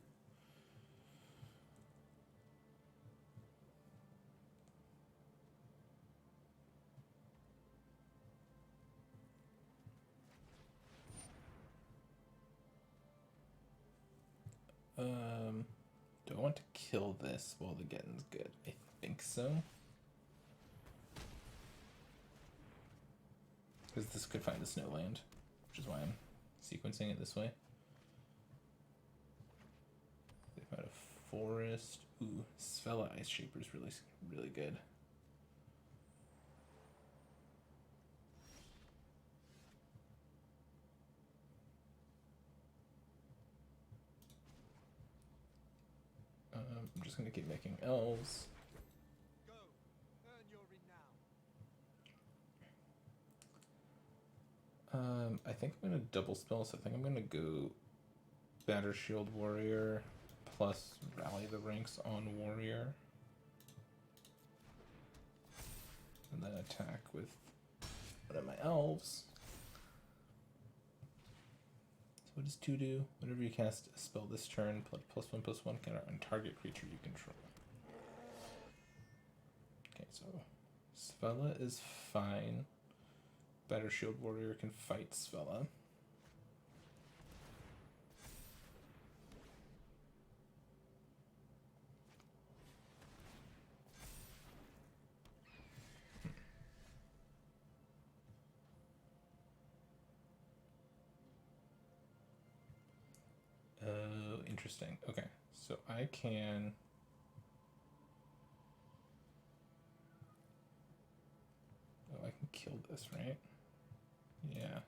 Do I want to kill this while the getting's good? I think so. Because this could find the snow land, which is why I'm sequencing it this way. They found a forest. Ooh, Svella Ice Shaper is really good. I'm just going to keep making elves. Go. Earn your renown. I think I'm going to double spell, so I think I'm going to go Batter Shield Warrior plus Rally the Ranks on Warrior. And then attack with one of my elves. What does 2 do? Whenever you cast a spell this turn, +1/+1 counter on target creature you control. Okay, so Svella is fine. Better Shield Warrior can fight Svella. Oh, interesting. Okay, so I can... Oh, I can kill this, right? Yeah.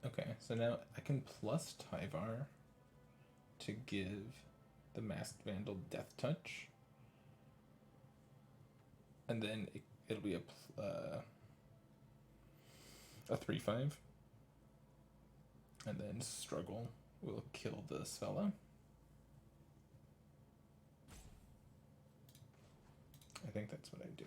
Okay, so now I can plus Tyvar to give the Masked Vandal Death Touch. And then it'll be a 3/5. And then Struggle will kill the Svella. I think that's what I do.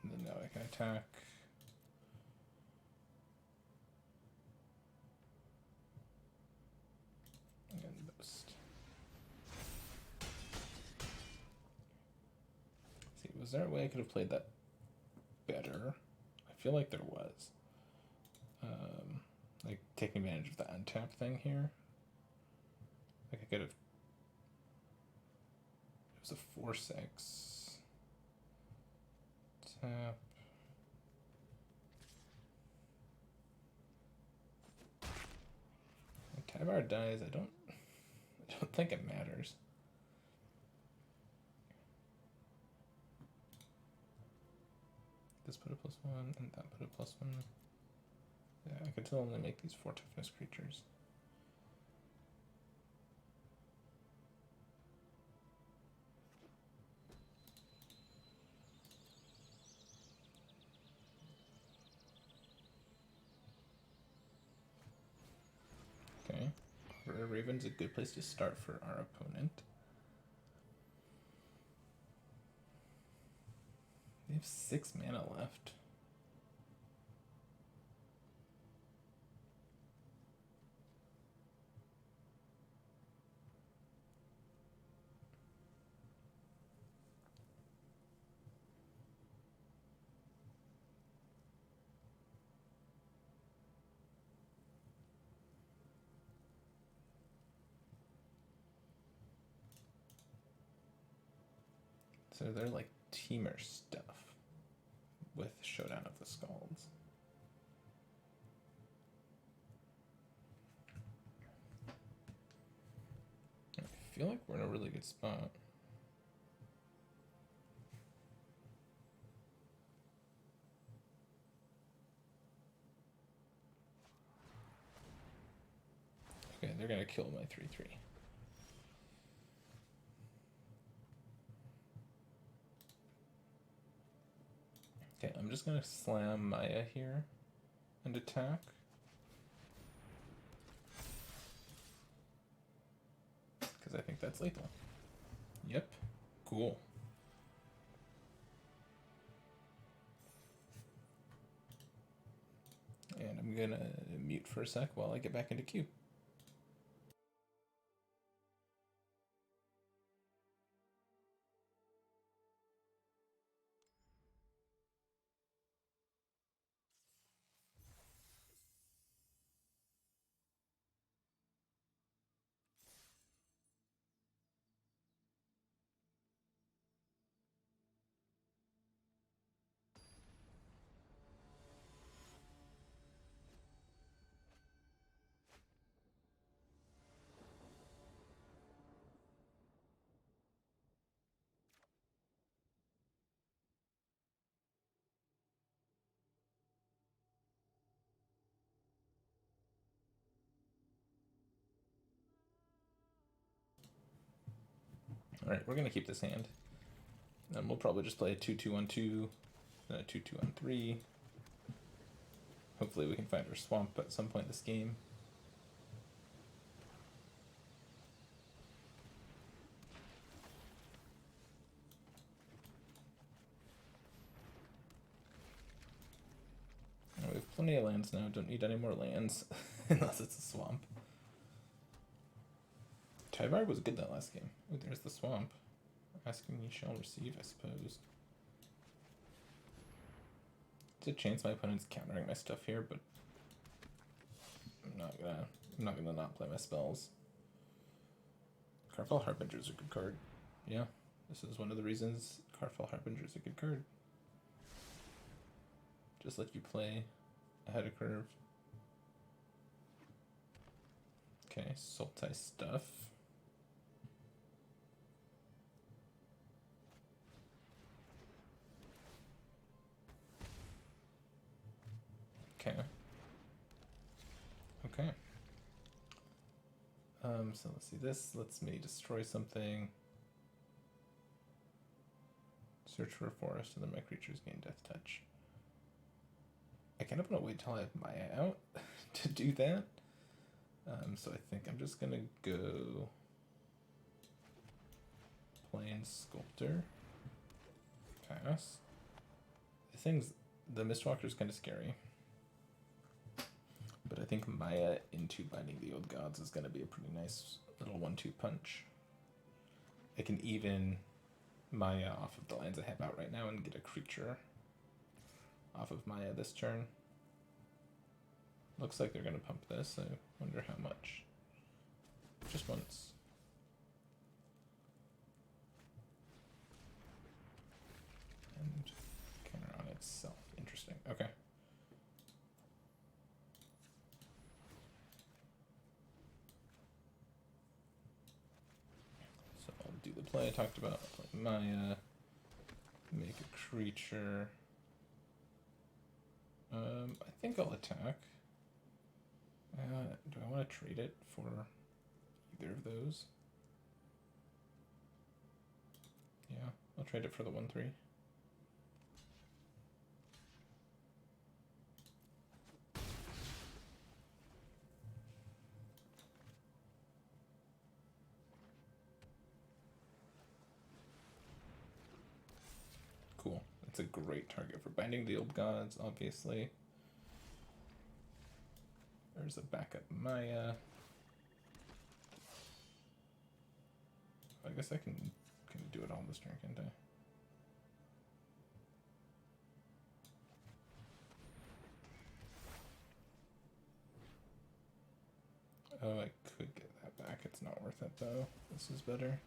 And then now I can attack. And boost. See, was there a way I could have played that better? I feel like there was. Like taking advantage of the untap thing here. Like I could have. It was a 4/6. Tap. When Tyvar dies, I don't think it matters. This put a +1 and that put a +1. Yeah, I could still only make these 4 toughness creatures. Okay, Rare Raven's a good place to start for our opponent. They have 6 mana left. So they're like teamer stuff with Showdown of the Skalds. I feel like we're in a really good spot. Okay, they're gonna kill my 3/3. Okay, I'm just gonna slam Maya here and attack. Because I think that's lethal. Yep, cool. And I'm gonna mute for a sec while I get back into queue. Alright, we're gonna keep this hand. And we'll probably just play a 2/2/1/2, then a 2/2/1/3. Hopefully we can find our swamp at some point this game. plenty of lands now. Don't need any more lands. Unless it's a swamp. Tyvar was good that last game. Oh, there's the swamp. Asking you shall receive, I suppose. There's a chance my opponent's countering my stuff here, but I'm not gonna not play my spells. Carfell Harbinger's a good card. Yeah, this is one of the reasons Carfell Harbinger's a good card. Just let you play ahead of curve. Okay, Sultai stuff. Okay. Okay. So let's see, this lets me destroy something. Search for a forest and then my creatures gain death touch. I kind of want to wait till I have Maya out to do that. So I think I'm just gonna go Plane Sculptor. Pass. The Mistwalker's kind of scary. But I think Maya into Binding the Old Gods is going to be a pretty nice little 1-2 punch. I can even Maya off of the lands I have out right now and get a creature off of Maya this turn. Looks like they're going to pump this. I wonder how much. Just once. And counter on itself. Interesting. Okay. So I'll do the play I talked about. Play Maya. Make a creature. I think I'll attack. Do I want to trade it for either of those? Yeah, I'll trade it for the 1/3. Cool. It's a great target for Binding the Old Gods, obviously. There's a backup Maya. I guess I can do it all this turn, can't I? Oh, I could get that back. It's not worth it, though. This is better.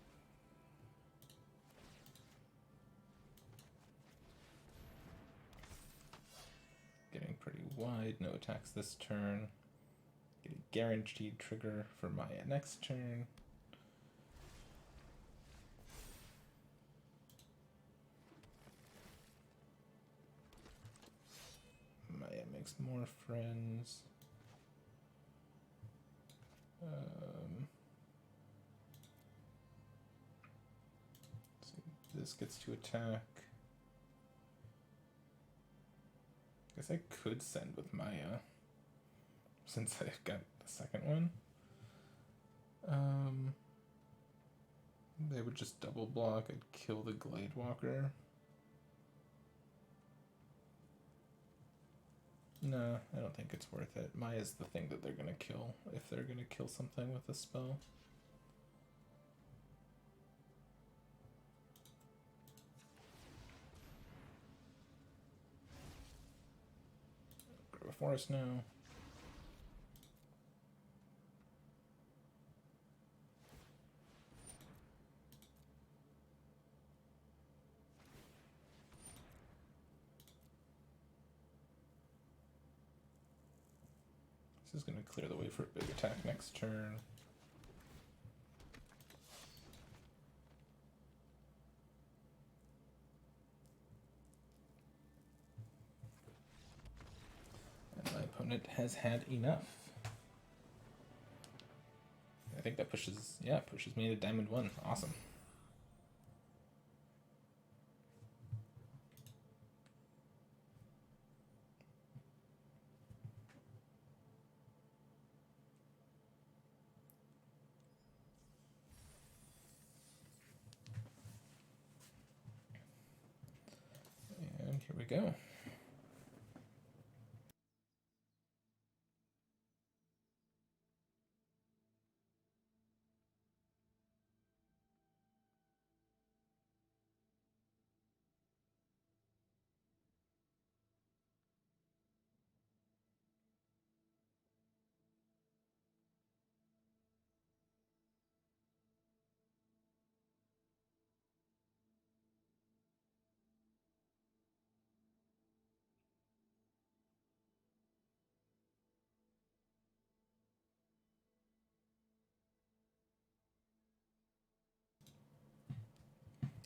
Getting pretty wide. No attacks this turn. Get a guaranteed trigger for Maya next turn. Maya makes more friends. See, this gets to attack. Guess I could send with Maya, since I've got the second one. They would just double block. I'd kill the Gladewalker. No, I don't think it's worth it. Maya's the thing that they're gonna kill if they're gonna kill something with a spell. Grab a forest now. This is going to clear the way for a big attack next turn. And my opponent has had enough. I think that pushes me into Diamond 1. Awesome. And here we go.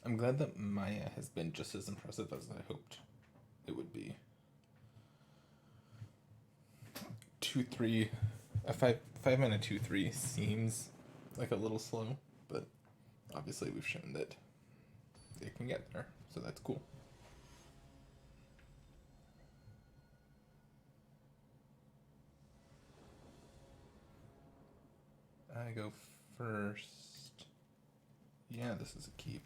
I'm glad that Maya has been just as impressive as I hoped it would be. 2-3, a 5-mana 2-3 seems like a little slow, but obviously we've shown that it can get there, so that's cool. I go first. Yeah, this is a keep.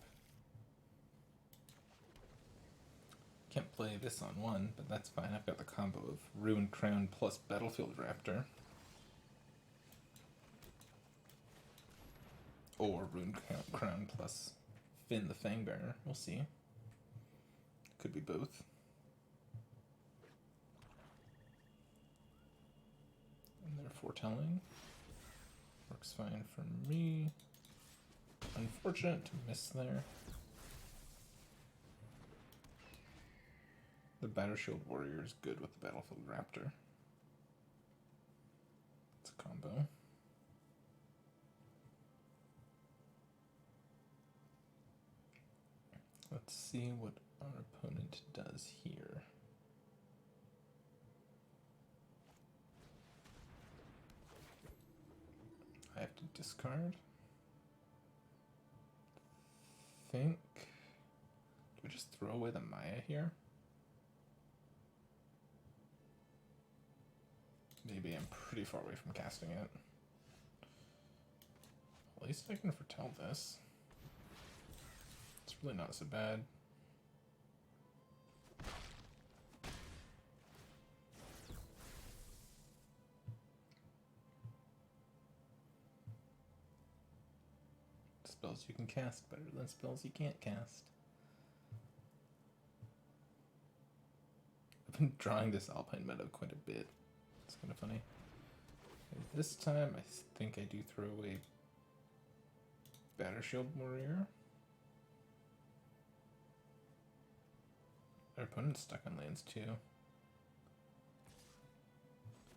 Can't play this on one, but that's fine. I've got the combo of Ruined Crown plus Battlefield Raptor. Or Ruined Crown plus Finn the Fangbearer. We'll see. Could be both. And they're foretelling. Works fine for me. Unfortunate to miss there. The Battleshield Warrior is good with the Battlefield Raptor. It's a combo. Let's see what our opponent does here. I have to discard. Think. Do we just throw away the Maya here? Maybe. I'm pretty far away from casting it. At least I can foretell this. It's really not so bad. Spells you can cast better than spells you can't cast. I've been drawing this Alpine Meadow quite a bit. It's kind of funny. This time, I think I do throw away Battleshield Warrior. Our opponent's stuck on lands too.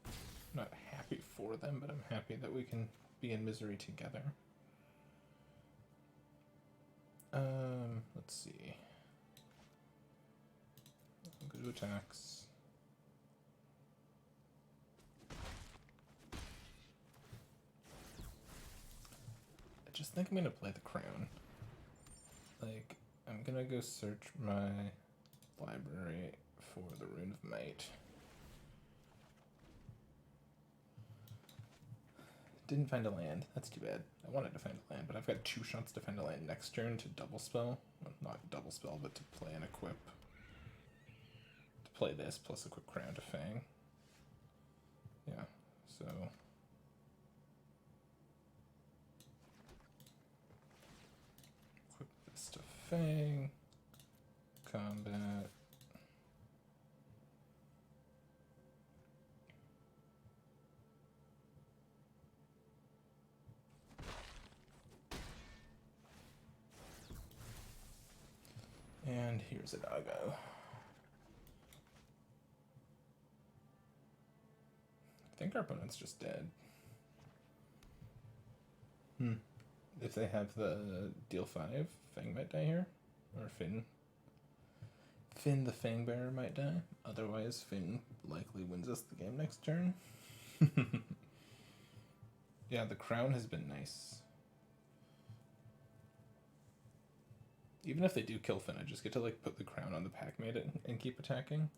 I'm not happy for them, but I'm happy that we can be in misery together. Let's see. I'll go to attacks. I just think I'm gonna play the Crown. Like, I'm gonna go search my library for the Rune of Might. Didn't find a land. That's too bad. I wanted to find a land, but I've got 2 shots to find a land next turn to double spell. Well, not double spell, but to play and equip. To play this plus equip Crown to Fang. Yeah, so. Equip this to Fang. Combat. And here's a doggo. I think our opponent's just dead. If they have the deal 5, Fang might die here. Or Finn. Finn the Fangbearer might die. Otherwise, Finn likely wins us the game next turn. Yeah, the Crown has been nice. Even if they do kill Finn, I just get to like put the Crown on the Packmate and keep attacking.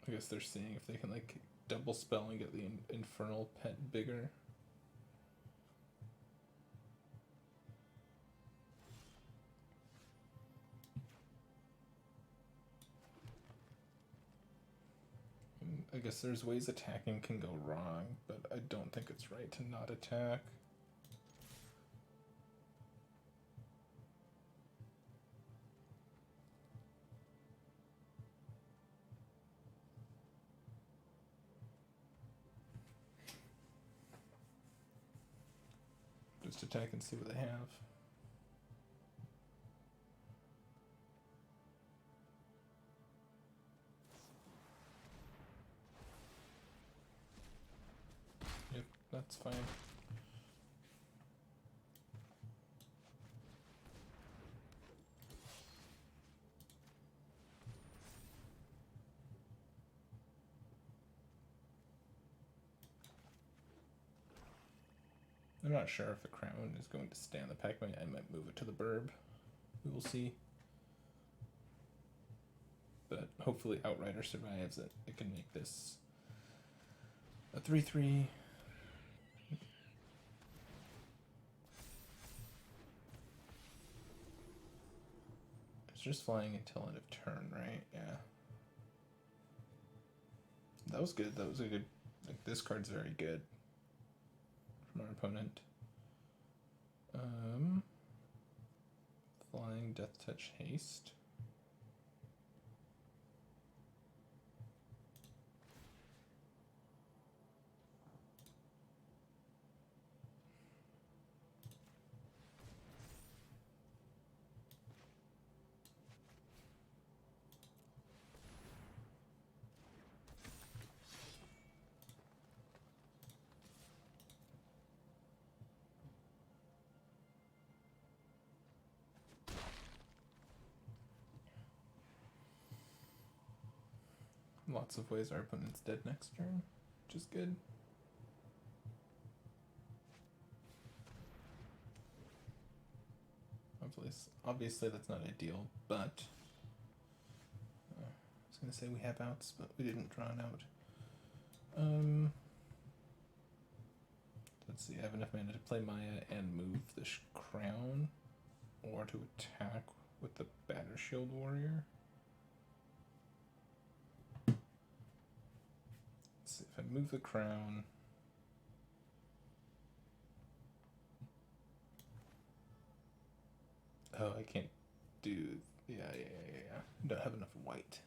I guess they're seeing if they can like double spell and get the Infernal Pet bigger. I guess there's ways attacking can go wrong, but I don't think it's right to not attack. Just attack and see what they have. that's fine. I'm not sure if the crown is going to stay on the pack. I might move it to the burb. We will see. But hopefully Outrider survives it. It can make this a 3/3. It's just flying until end of turn, right? Yeah. That was good. That was a good... Like, this card's very good from our opponent. Flying, Death Touch, Haste. Lots of ways our opponent's dead next turn, which is good. Obviously that's not ideal, but I was gonna say we have outs, but we didn't draw an out. Let's see, I have enough mana to play Maya and move the crown, or to attack with the Batter Shield Warrior. Let's see, if I move the crown, oh, I can't do... Yeah. I don't have enough white.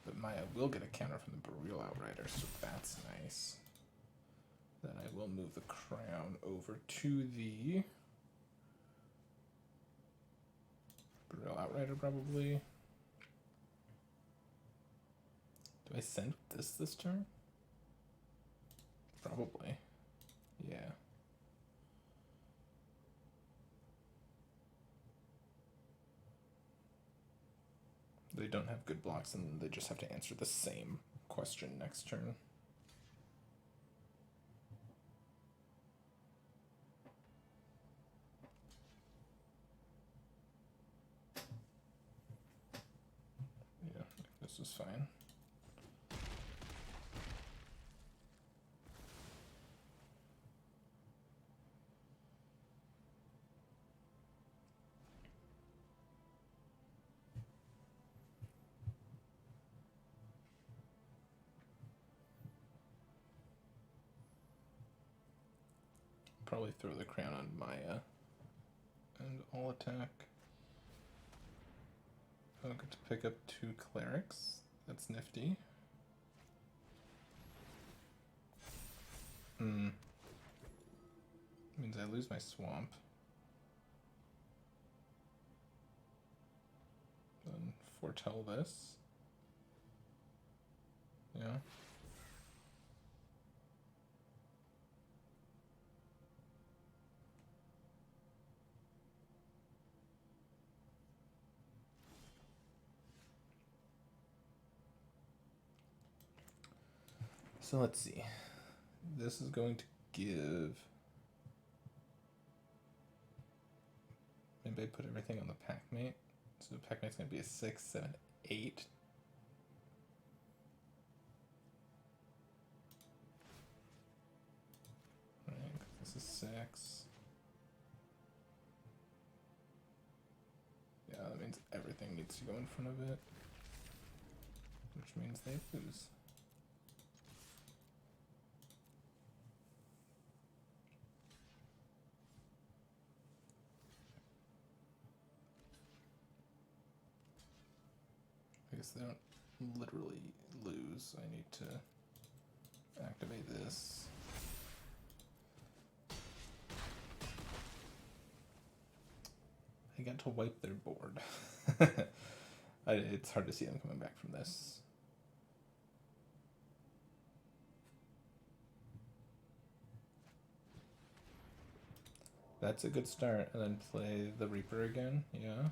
But Maya will get a counter from the Burial Outrider, so that's nice. Then I will move the crown over to the Burial Outrider, probably. Do I send this turn? Probably. Yeah. They don't have good blocks, and they just have to answer the same question next turn. Yeah, this is fine. Probably throw the crown on Maya, and I'll attack. I'll get to pick up 2 clerics. That's nifty. Means I lose my swamp. Then foretell this. Yeah. So let's see. This is going to give... Maybe I put everything on the Packmate. So the Packmate's going to be a 6, 7, 8. Right, this is 6. Yeah, that means everything needs to go in front of it. Which means they lose. I guess they don't literally lose. I need to activate this. I got to wipe their board. It's hard to see them coming back from this. That's a good start. And then play the Reaper again. Yeah.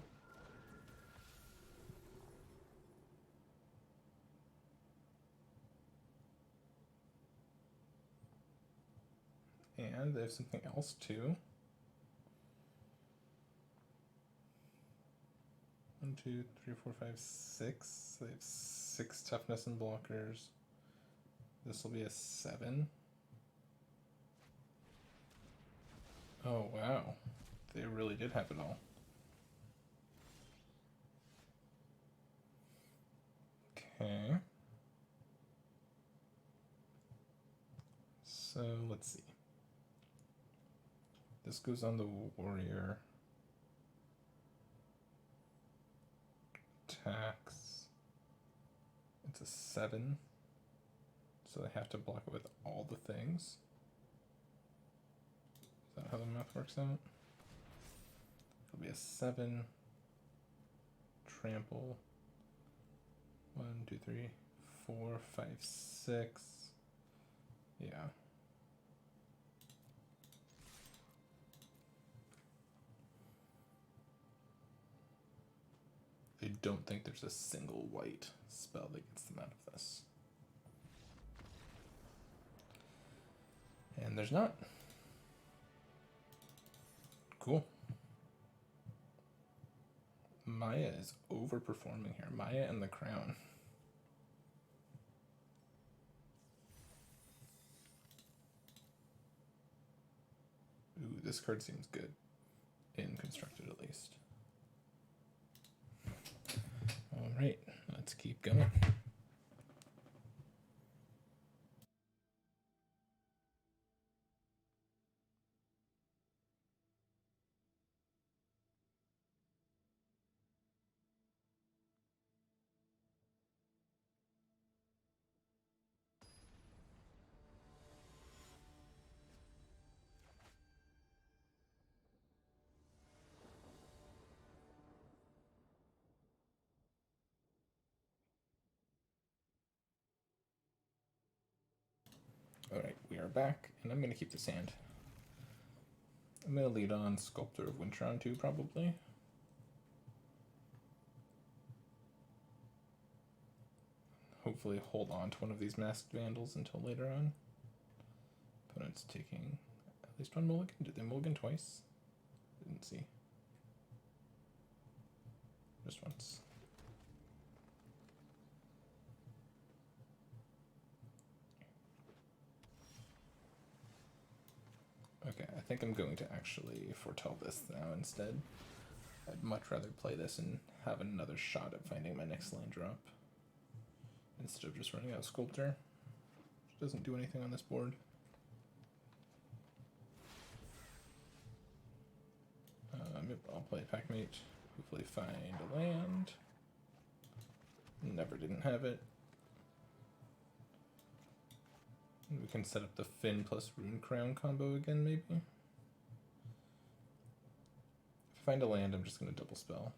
And they have something else too. 1, 2, 3, 4, 5, 6. They have 6 toughness and blockers. This will be a 7. Oh, wow. They really did have it all. Okay. So, let's see. This goes on the warrior. Tax. It's a 7. So they have to block it with all the things. Is that how the math works out? It'll be a 7. Trample. 1, 2, 3, 4, 5, 6. Yeah. I don't think there's a single white spell that gets them out of this. And there's not. Cool. Maya is overperforming here. Maya and the Crown. Ooh, this card seems good. In Constructed, at least. Alright, let's keep going. Alright, we are back, and I'm going to keep this hand. I'm going to lead on Sculptor of Wintron too, probably. Hopefully hold on to one of these Masked Vandals until later on. Opponent's taking at least one mulligan. Did they mulligan twice? Didn't see. Just once. Okay, I think I'm going to actually foretell this now instead. I'd much rather play this and have another shot at finding my next land drop instead of just running out Sculptor, which doesn't do anything on this board. I'll play Packmate, hopefully find a land. Never didn't have it. We can set up the Finn plus Rune Crown combo again, maybe. If I find a land, I'm just going to double spell.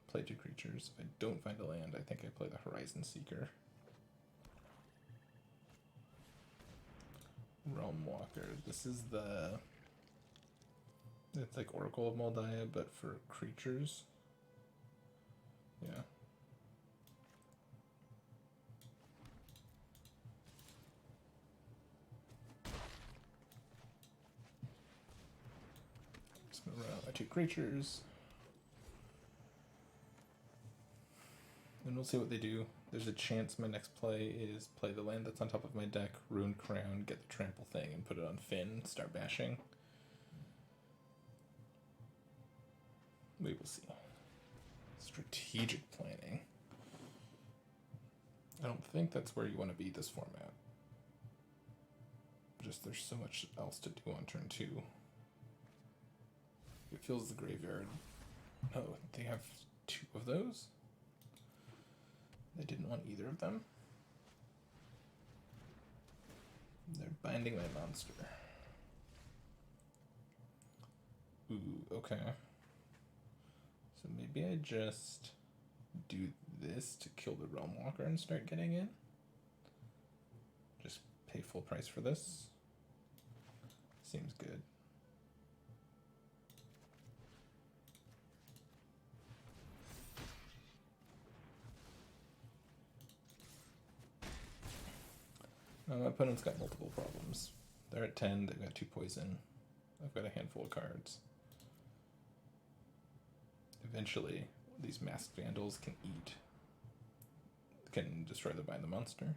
Play 2 creatures. If I don't find a land, I think I play the Horizon Seeker. Realm Walker. This is the... It's like Oracle of Moldiah, but for creatures. Yeah. Just gonna run out my 2 creatures. And we'll see what they do. There's a chance my next play is play the land that's on top of my deck, Rune Crown, get the trample thing, and put it on Finn, start bashing. We will see. Strategic planning. I don't think that's where you want to be this format. Just there's so much else to do on turn 2. It fills the graveyard. Oh, they have 2 of those? They didn't want either of them? They're binding my monster. Ooh, okay. So maybe I just do this to kill the Realm Walker and start getting in? Just pay full price for this? Seems good. Now my opponent's got multiple problems. They're at 10, they've got 2 poison. I've got a handful of cards. Eventually, these masked vandals can destroy the Bind the Monster.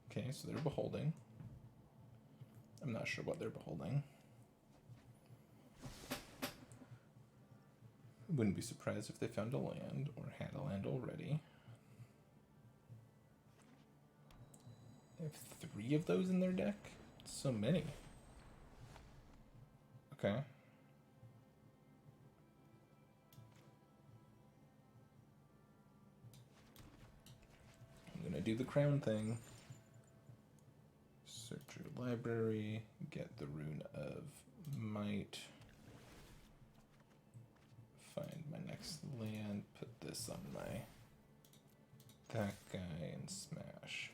Okay, so they're beholding. I'm not sure what they're beholding. Wouldn't be surprised if they found a land or had a land already. They have 3 of those in their deck? So many. Okay. I'm gonna do the crown thing. Search your library, get the Rune of Might. Find my next land, put this on that guy, and smash.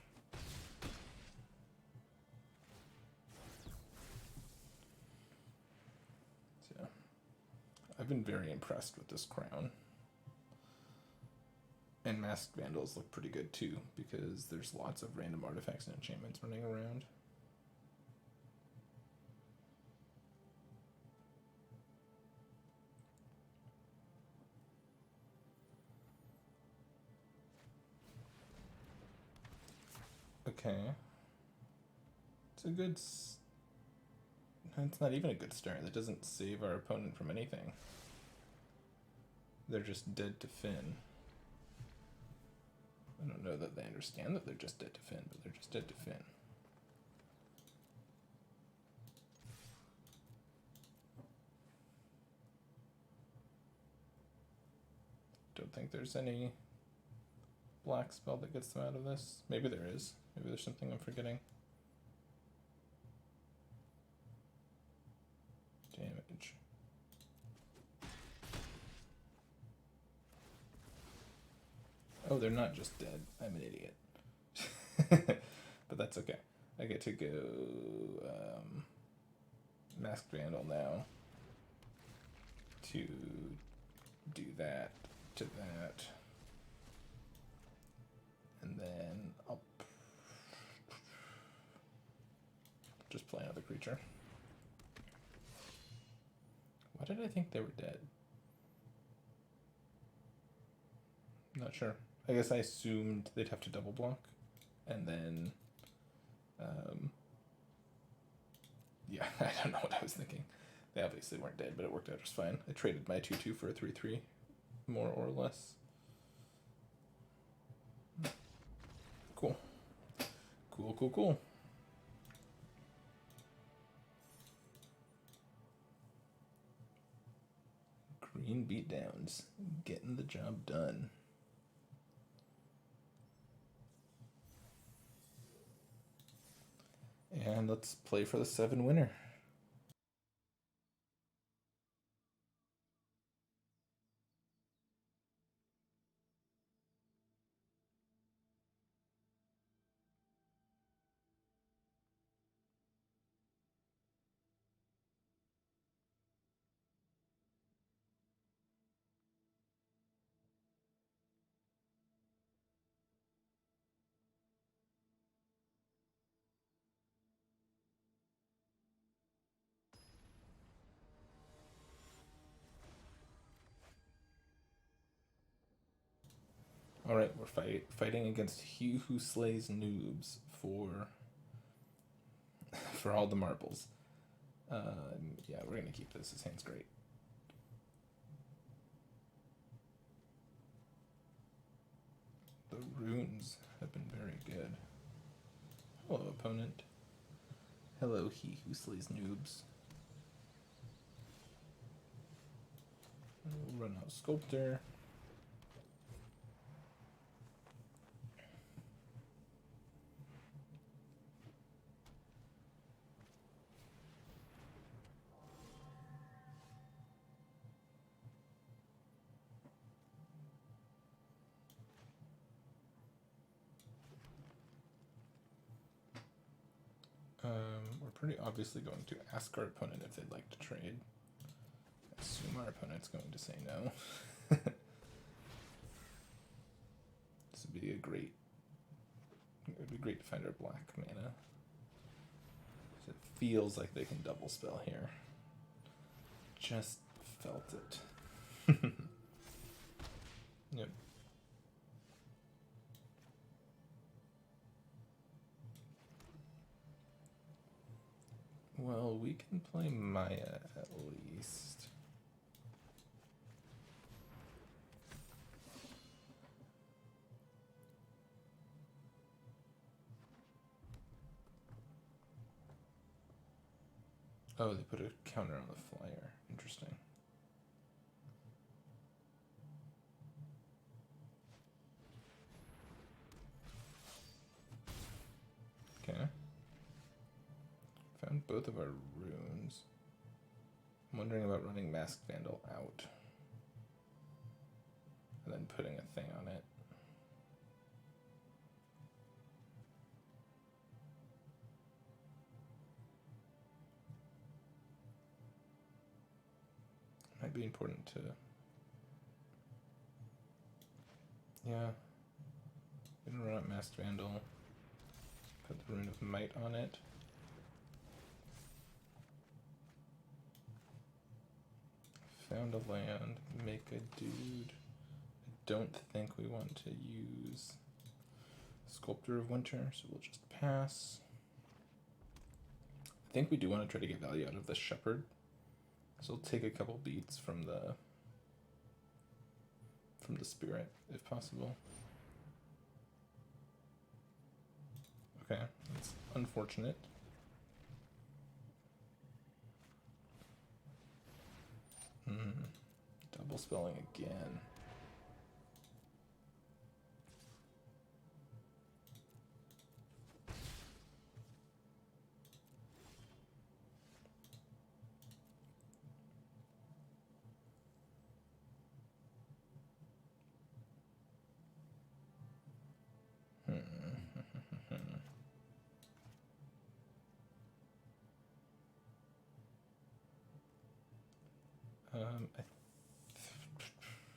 So, I've been very impressed with this crown. And Masked Vandals look pretty good too, because there's lots of random artifacts and enchantments running around. Okay. It's a good... It's not even a good start. That doesn't save our opponent from anything. They're just dead to Finn. I don't know that they understand that they're just dead to Finn, but they're just dead to Finn. Don't think there's any black spell that gets them out of this. Maybe there is. Maybe there's something I'm forgetting. Damage. Oh, they're not just dead. I'm an idiot. But that's okay. I get to go Masked Vandal now to do that to that. And then I'll just play another creature. Why did I think they were dead? Not sure. I guess I assumed they'd have to double block, and then, yeah, I don't know what I was thinking. They obviously weren't dead, but it worked out just fine. I traded my 2/2 for a 3/3, more or less. Cool. Cool, cool, cool. Green beatdowns, getting the job done. And let's play for the 7 winner. All right, we're fighting against He Who Slays Noobs for all the marbles. Yeah, we're gonna keep this. His hand's great. The runes have been very good. Hello, opponent. Hello, He Who Slays Noobs. We'll run out Sculptor. We're pretty obviously going to ask our opponent if they'd like to trade. I assume our opponent's going to say no. This would be a great It'd be great to find our black mana. It feels like they can double spell here. Just felt it. Yep. Well, we can play Maya at least. Oh, they put a counter on the flyer. Interesting. Okay. Found both of our runes. I'm wondering about running Masked Vandal out. And then putting a thing on it. Might be important to... Yeah. Gonna run out Masked Vandal. Put the Rune of Might on it. Found a land, make a dude. I don't think we want to use Sculptor of Winter, so we'll just pass. I think we do want to try to get value out of the Shepherd, so we'll take a couple beats from the Spirit, if possible. Okay, that's unfortunate. Double spelling again.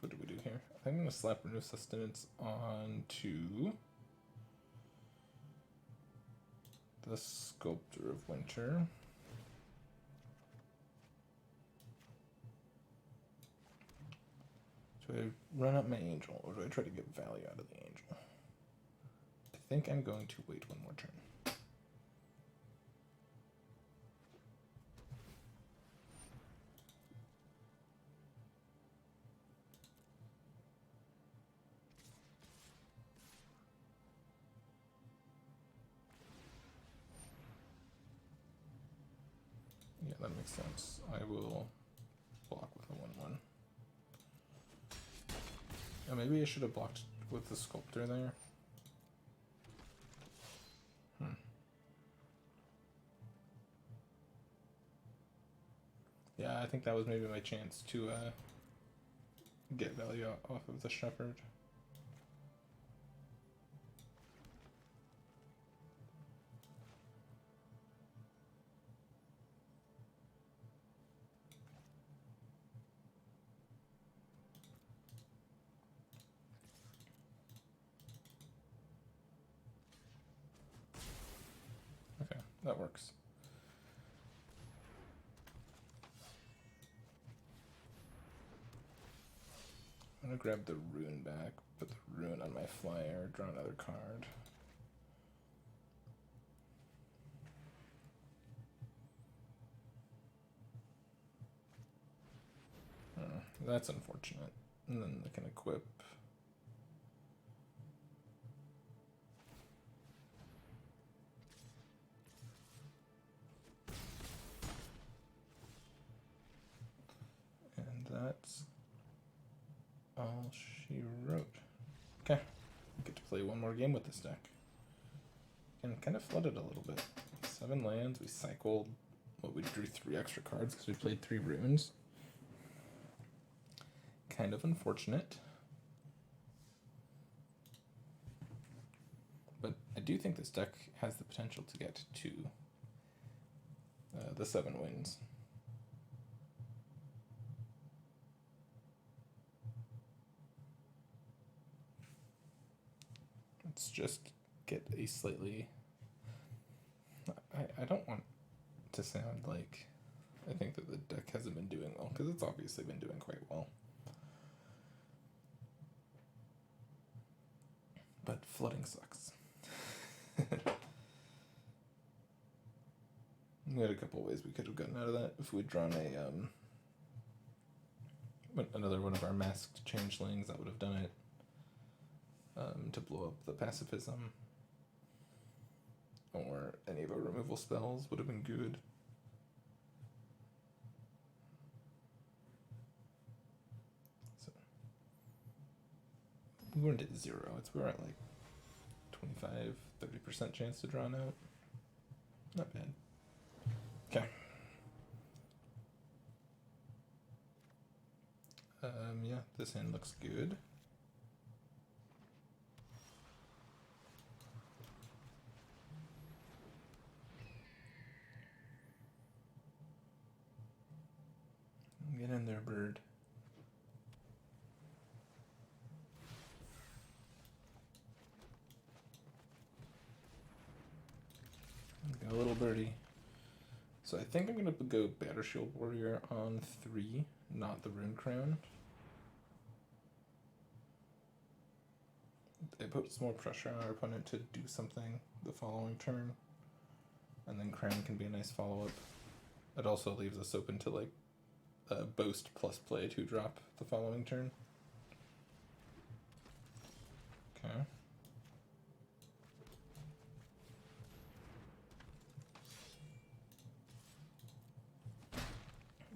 What do we do here? I think I'm going to slap Renew Sustenance onto the Sculptor of Winter. Do I run up my Angel, or do I try to get value out of the Angel? I think I'm going to wait one more turn. Yeah, that makes sense. I will block with a 1/1. Oh, maybe I should have blocked with the Sculptor there. Yeah, I think that was maybe my chance to get value off of the Shepherd. Okay, that works. I'm gonna grab the rune back, put the rune on my flyer, draw another card. That's unfortunate. And then I can equip. And that's all she wrote. Okay, I get to play one more game with this deck. And kind of flooded a little bit. 7 lands, we cycled, well, we drew 3 extra cards because we played 3 runes. Kind of unfortunate. But I do think this deck has the potential to get to the 7 wins. Let's just get a slightly... I don't want to sound like I think that the deck hasn't been doing well, because it's obviously been doing quite well. But flooding sucks. We had a couple ways we could have gotten out of that if we'd drawn another one of our masked changelings. That would have done it. To blow up the pacifism, or any of our removal spells would have been good. So we weren't at 0. We're at like 25-30% chance to draw now. Not bad. Okay. Yeah, this hand looks good. Get in there, bird. Got a little birdie. So I think I'm going to go Batter Shield Warrior on 3, not the Rune Crown. It puts more pressure on our opponent to do something the following turn, and then Crown can be a nice follow-up. It also leaves us open to like Boast plus play 2-drop the following turn. Okay.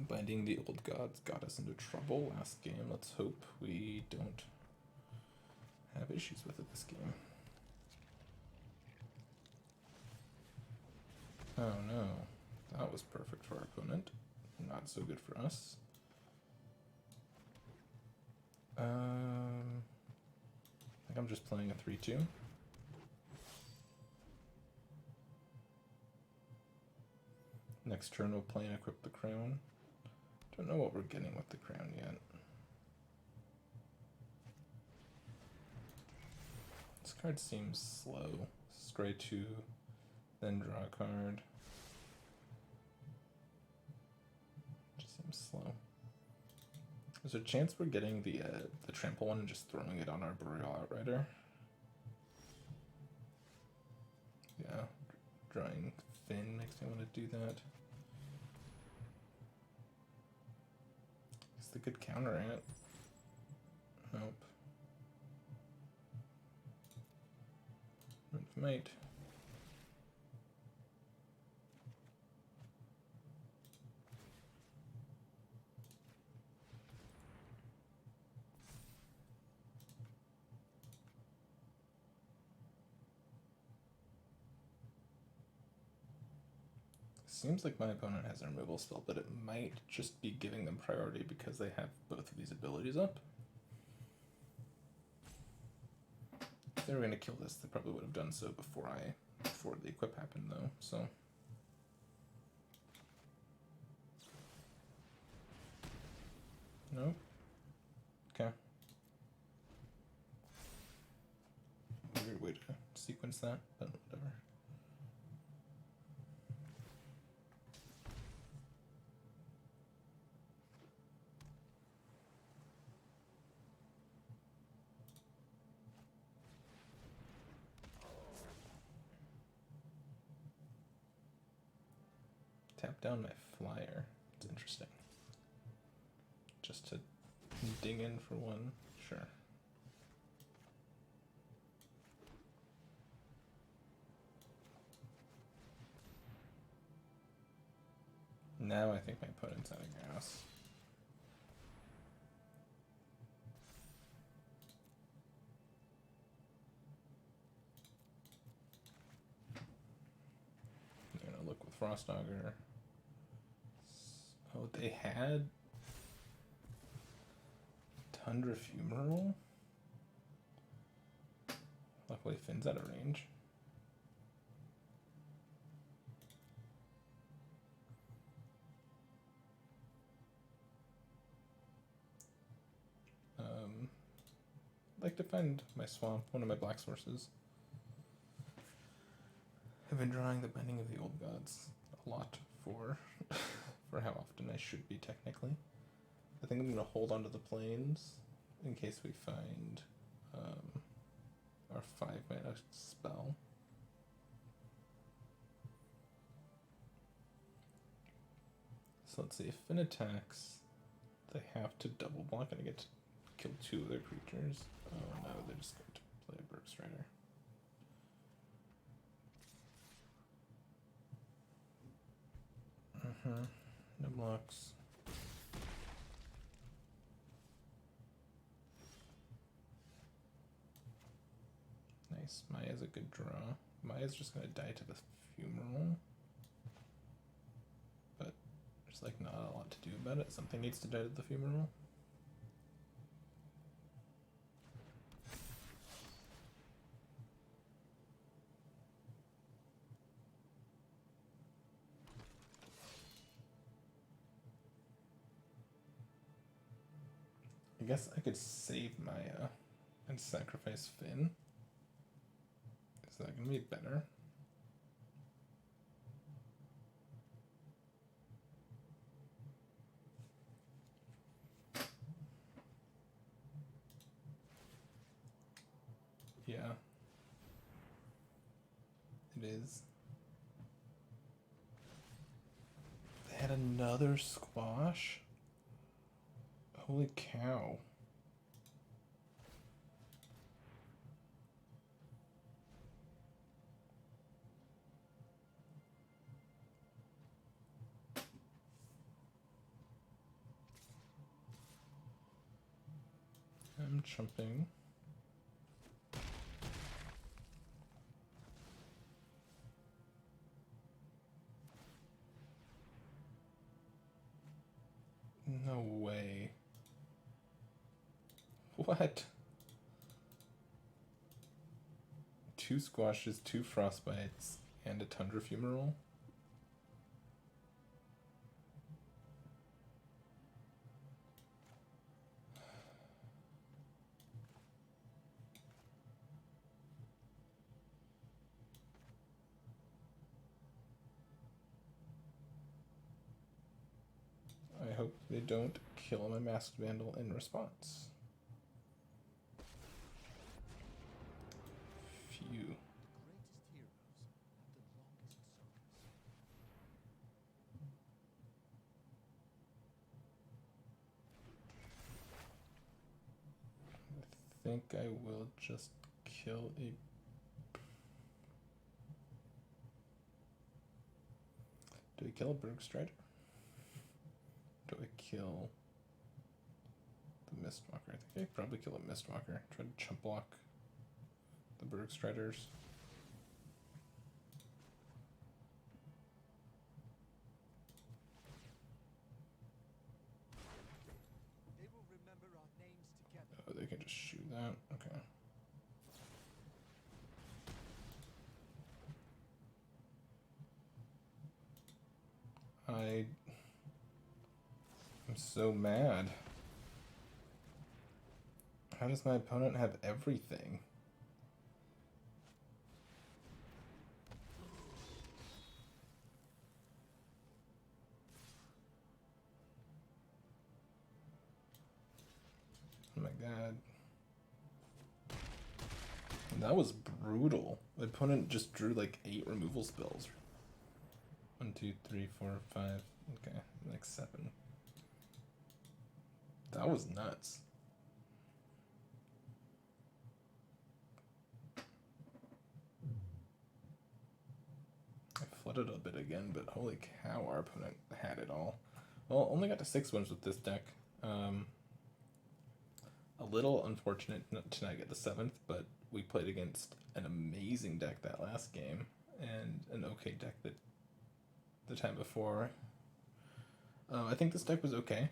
Binding the Old Gods got us into trouble last game. Let's hope we don't have issues with it this game. Oh no, that was perfect for our opponent. Not so good for us. I think I'm just playing a 3-2. Next turn we'll play and equip the crown. Don't know what we're getting with the crown yet. This card seems slow. Scry 2, then draw a card. Just seems slow. There's a chance we're getting the trample one and just throwing it on our Boreal Outrider. Yeah, drawing Finn makes me want to do that. Is the good counter ant? Nope. Might. Seems like my opponent has a removal spell, but it might just be giving them priority because they have both of these abilities up. If they were going to kill this, they probably would have done so before the equip happened, though, so. No? Okay. Weird way to sequence that, but whatever. Tap down my flyer. It's interesting. Just to ding in for one, sure. Now I think my opponent's out of gas. I'm gonna look with Frostdogger. Oh, they had Tundra Fumarole? Luckily Finn's out of range. I'd like to find my swamp, one of my black sources. I've been drawing the Binding of the Old Gods a lot for for how often I should be technically. I think I'm gonna hold on to the planes in case we find our 5-mana spell. So let's see, if Finn attacks, they have to double block and I get to kill 2 of their creatures. Oh no, they're just going to play a Burp Strider. No blocks. Nice. Maya's a good draw. Maya's just gonna die to the Fumarole. But there's like not a lot to do about it. Something needs to die to the Fumarole. I guess I could save Maya and sacrifice Finn. Is that gonna be better? Yeah. It is. They had another squash? Holy cow. I'm jumping. No way. What? 2 squashes, 2 frostbites, and a Tundra Fumarole? I hope they don't kill my Masked Vandal in response. Phew. I think I will just kill a... Do I kill a Berg Strider? Do I kill the Mistwalker? I think I'd probably kill a Mistwalker. Try to chump block the Berg Striders. They will remember our names together. Oh, they can just shoot that? Okay. I'm so mad. How does my opponent have everything? Oh my god. That was brutal. My opponent just drew like 8 removal spells. 1, 2, 3, 4, 5. Okay, like 7. That was nuts. I flooded a bit again, but holy cow, our opponent had it all. Well, only got to 6 wins with this deck. A little unfortunate to not get the 7th, but we played against an amazing deck that last game, and an okay deck that the time before. I think this deck was okay.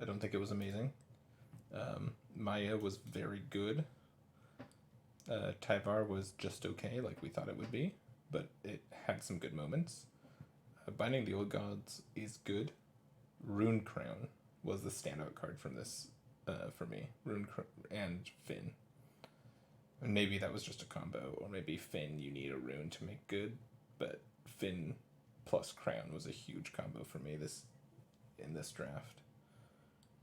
I don't think it was amazing. Maya was very good. Tyvar was just okay, like we thought it would be, but it had some good moments. Binding the Old Gods is good. Rune Crown was the standout card from this for me. And Finn. And maybe that was just a combo, or maybe Finn you need a rune to make good. but Finn plus Crown was a huge combo for me in this draft.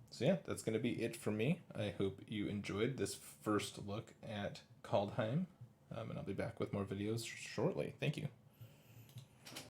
So yeah, that's going to be it for me. I hope you enjoyed this first look at Kaldheim, and I'll be back with more videos shortly. Thank you.